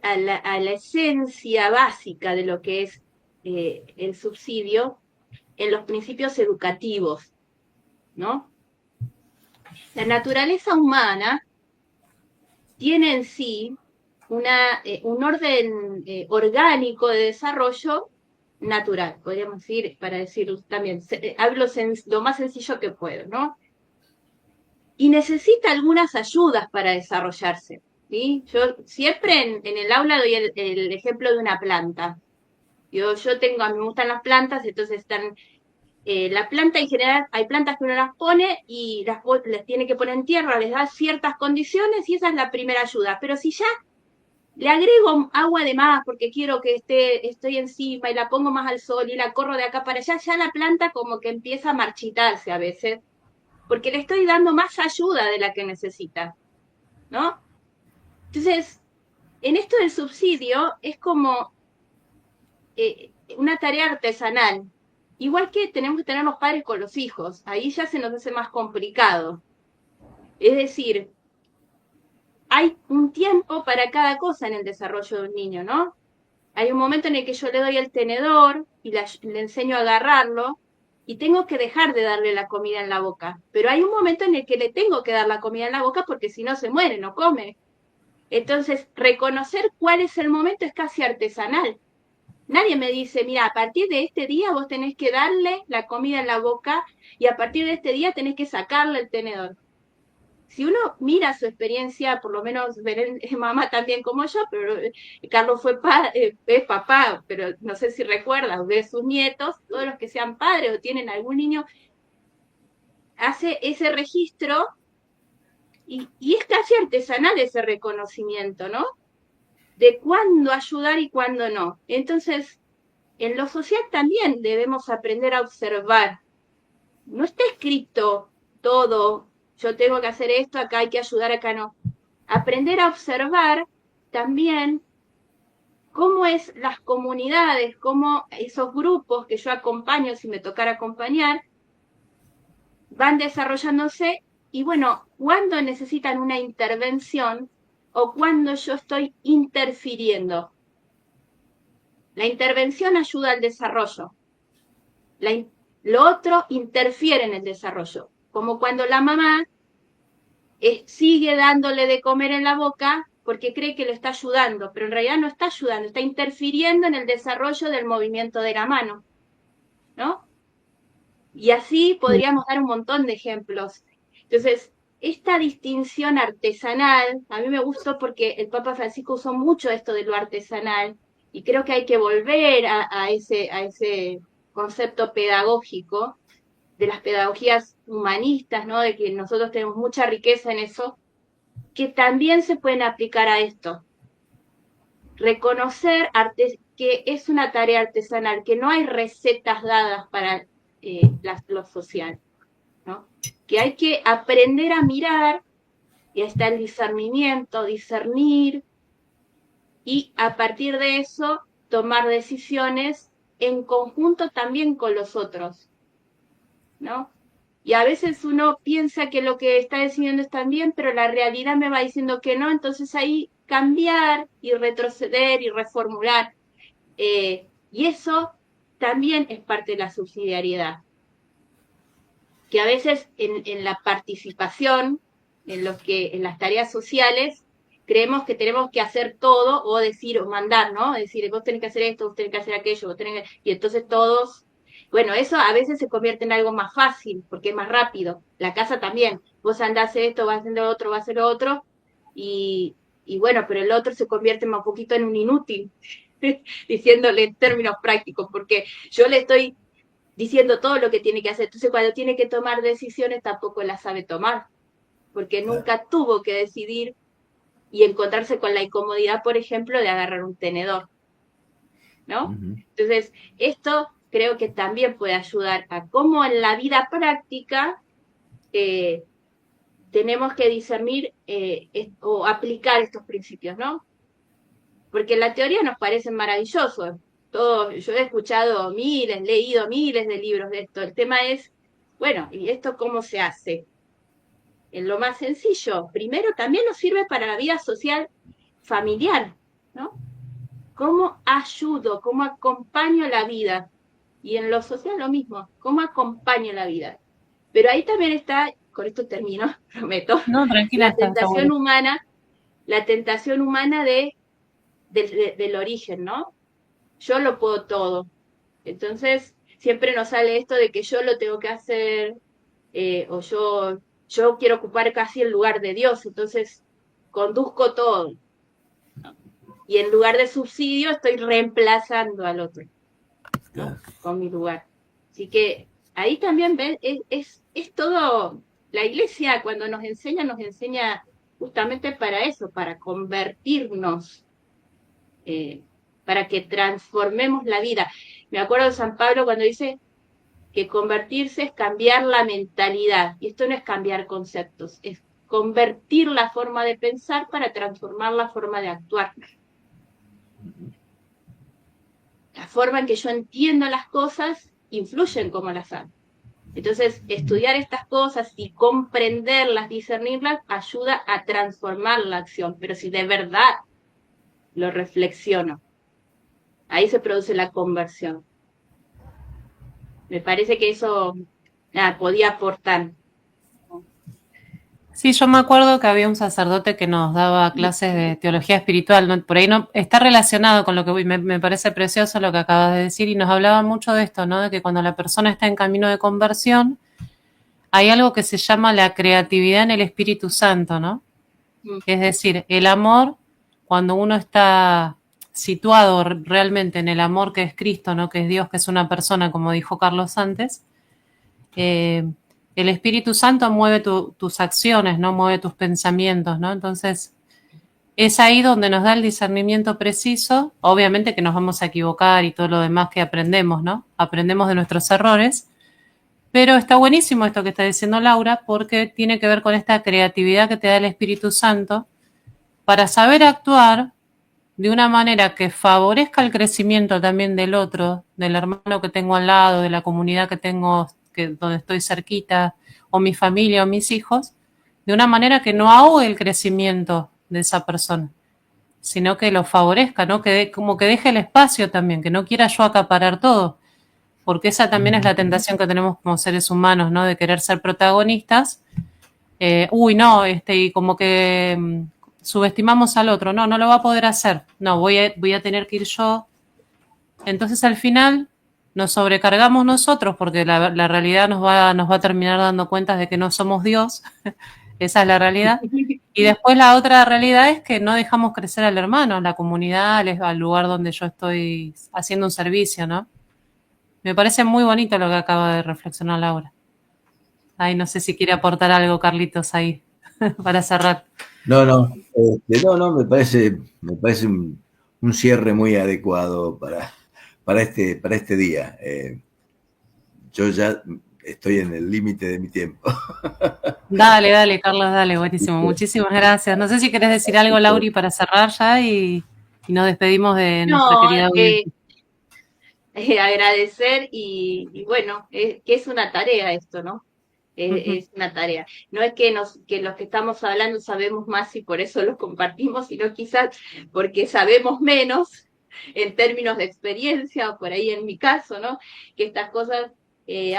a la esencia básica de lo que es el subsidio en los principios educativos, ¿no? La naturaleza humana tiene en sí un orden orgánico de desarrollo natural, podríamos decir, para decir también, hablo lo más sencillo que puedo, ¿no? Y necesita algunas ayudas para desarrollarse, ¿sí? Yo siempre en el aula doy el ejemplo de una planta. A mí me gustan las plantas, entonces están la planta en general, hay plantas que uno las pone y les tiene que poner en tierra, les da ciertas condiciones y esa es la primera ayuda. Pero si ya le agrego agua de más porque quiero que estoy encima y la pongo más al sol y la corro de acá para allá, ya la planta como que empieza a marchitarse a veces, porque le estoy dando más ayuda de la que necesita, ¿no? Entonces, en esto del subsidio es como una tarea artesanal. Igual que tenemos que tener los padres con los hijos, ahí ya se nos hace más complicado. Es decir, hay un tiempo para cada cosa en el desarrollo de un niño, ¿no? Hay un momento en el que yo le doy el tenedor y le enseño a agarrarlo y tengo que dejar de darle la comida en la boca. Pero hay un momento en el que le tengo que dar la comida en la boca porque si no se muere, no come. Entonces, reconocer cuál es el momento es casi artesanal. Nadie me dice, mira, a partir de este día vos tenés que darle la comida en la boca y a partir de este día tenés que sacarle el tenedor. si uno mira su experiencia, por lo menos Belén es mamá también como yo, pero Carlos es papá, pero no sé si recuerdas, ve sus nietos, todos los que sean padres o tienen algún niño, hace ese registro y es casi artesanal ese reconocimiento, ¿no? De cuándo ayudar y cuándo no. Entonces, en lo social también debemos aprender a observar. No está escrito todo, yo tengo que hacer esto, acá hay que ayudar, acá no. Aprender a observar también cómo es las comunidades, cómo esos grupos que yo acompaño, si me tocara acompañar, van desarrollándose y bueno, cuándo necesitan una intervención o cuándo yo estoy interfiriendo. La intervención ayuda al desarrollo. Lo otro interfiere en el desarrollo, como cuando la mamá sigue dándole de comer en la boca porque cree que lo está ayudando, pero en realidad no está ayudando, está interfiriendo en el desarrollo del movimiento de la mano, ¿no? Y así podríamos dar un montón de ejemplos. Entonces, esta distinción artesanal, a mí me gustó porque el Papa Francisco usó mucho esto de lo artesanal y creo que hay que volver a ese concepto pedagógico de las pedagogías humanistas, ¿no? De que nosotros tenemos mucha riqueza en eso, que también se pueden aplicar a esto. Reconocer que es una tarea artesanal, que no hay recetas dadas para lo social, ¿no? Que hay que aprender a mirar, y está el discernimiento, discernir, y a partir de eso tomar decisiones en conjunto también con los otros, ¿no? Y a veces uno piensa que lo que está decidiendo está bien, pero la realidad me va diciendo que no, entonces ahí cambiar y retroceder y reformular. Y eso también es parte de la subsidiariedad, que a veces en la participación, en las tareas sociales, creemos que tenemos que hacer todo o decir o mandar, ¿no? Decir, vos tenés que hacer esto, vos tenés que hacer aquello, y entonces todos. Bueno, eso a veces se convierte en algo más fácil, porque es más rápido. La casa también. Vos andás a hacer esto, vas a hacer lo otro, vas a hacer lo otro, y bueno, pero el otro se convierte un poquito en un inútil, diciéndole en términos prácticos, porque yo le estoy diciendo todo lo que tiene que hacer. Entonces, cuando tiene que tomar decisiones, tampoco las sabe tomar, porque nunca tuvo que decidir y encontrarse con la incomodidad, por ejemplo, de agarrar un tenedor, ¿no? Entonces, esto creo que también puede ayudar a cómo en la vida práctica tenemos que discernir o aplicar estos principios, ¿no? Porque en la teoría nos parecen maravillosos. Yo he escuchado leído miles de libros de esto. El tema es, bueno, ¿y esto cómo se hace? En lo más sencillo. Primero, también nos sirve para la vida social familiar, ¿no? ¿Cómo ayudo? ¿Cómo acompaño la vida? Y en lo social lo mismo, ¿cómo acompaño la vida? Pero ahí también está, con esto termino, prometo, No, tranquila, la tentación bueno. humana del origen, ¿no? Yo lo puedo todo. Entonces, siempre nos sale esto de que yo lo tengo que hacer, o yo quiero ocupar casi el lugar de Dios, entonces conduzco todo. Y en lugar de subsidio estoy reemplazando al otro, ¿no? Con mi lugar. Así que ahí también ven, es todo, la iglesia cuando nos enseña justamente para eso, para convertirnos, para que transformemos la vida. Me acuerdo de San Pablo cuando dice que convertirse es cambiar la mentalidad. Y esto no es cambiar conceptos, es convertir la forma de pensar para transformar la forma de actuar. La forma en que yo entiendo las cosas influye en cómo las hago. Entonces, estudiar estas cosas y comprenderlas, discernirlas, ayuda a transformar la acción. Pero si de verdad lo reflexiono, ahí se produce la conversión. Me parece que eso podía aportar. Sí, yo me acuerdo que había un sacerdote que nos daba clases de teología espiritual, ¿no? Por ahí no está relacionado con lo que me parece precioso lo que acabas de decir, y nos hablaba mucho de esto, ¿no? De que cuando la persona está en camino de conversión, hay algo que se llama la creatividad en el Espíritu Santo, ¿no? Es decir, el amor, cuando uno está situado realmente en el amor que es Cristo, ¿no? Que es Dios, que es una persona, como dijo Carlos antes, el Espíritu Santo mueve tus acciones, ¿no? Mueve tus pensamientos, ¿no? Entonces, es ahí donde nos da el discernimiento preciso. Obviamente que nos vamos a equivocar y todo lo demás que aprendemos, ¿no? Aprendemos de nuestros errores. Pero está buenísimo esto que está diciendo Laura, porque tiene que ver con esta creatividad que te da el Espíritu Santo para saber actuar de una manera que favorezca el crecimiento también del otro, del hermano que tengo al lado, de la comunidad que tengo, donde estoy cerquita, o mi familia o mis hijos, de una manera que no ahogue el crecimiento de esa persona, sino que lo favorezca, ¿no? Como que deje el espacio también, que no quiera yo acaparar todo, porque esa también es la tentación que tenemos como seres humanos, ¿no? De querer ser protagonistas. No, y como que subestimamos al otro, no lo va a poder hacer, no, voy a tener que ir yo. Entonces al final nos sobrecargamos nosotros porque la realidad nos va a terminar dando cuenta de que no somos Dios, esa es la realidad. Y después la otra realidad es que no dejamos crecer al hermano, a la comunidad, al lugar donde yo estoy haciendo un servicio, ¿no? Me parece muy bonito lo que acaba de reflexionar Laura. Ay, no sé si quiere aportar algo, Carlitos, ahí, para cerrar. No, me parece un cierre muy adecuado para este día. Yo ya estoy en el límite de mi tiempo. Dale, Carlos, dale, buenísimo. Muchísimas gracias. No sé si querés decir algo, Lauri, para cerrar ya y nos despedimos de nuestra querida audiencia. Agradecer y bueno, que es una tarea esto, ¿no? Es una tarea. No es que los que estamos hablando sabemos más y por eso lo compartimos, sino quizás porque sabemos menos en términos de experiencia, o por ahí en mi caso, ¿no? Que estas cosas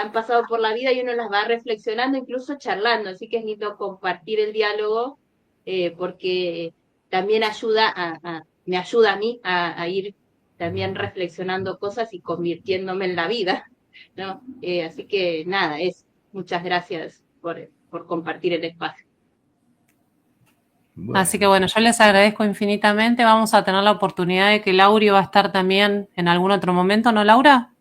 han pasado por la vida y uno las va reflexionando, incluso charlando, así que es lindo compartir el diálogo porque también me ayuda a mí a ir también reflexionando cosas y convirtiéndome en la vida, ¿no? Así que nada, muchas gracias por compartir el espacio. Bueno. Así que bueno, yo les agradezco infinitamente. Vamos a tener la oportunidad de que Lauri va a estar también en algún otro momento, ¿no, Laura?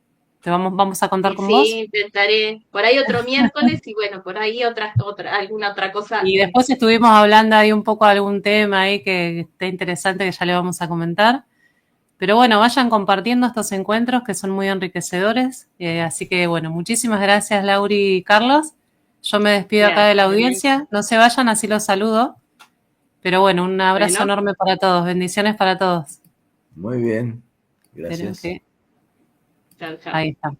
Vamos a contar con vos. Sí, intentaré. Por ahí otro miércoles y bueno, por ahí alguna otra cosa. Y después estuvimos hablando ahí un poco de algún tema ahí que esté interesante que ya le vamos a comentar. Pero bueno, vayan compartiendo estos encuentros que son muy enriquecedores. Así que bueno, muchísimas gracias Lauri y Carlos. Yo me despido acá de la audiencia. No se vayan, así los saludo. Pero bueno, un abrazo enorme para todos. Bendiciones para todos. Muy bien. Gracias. Chao, chao. Ahí está.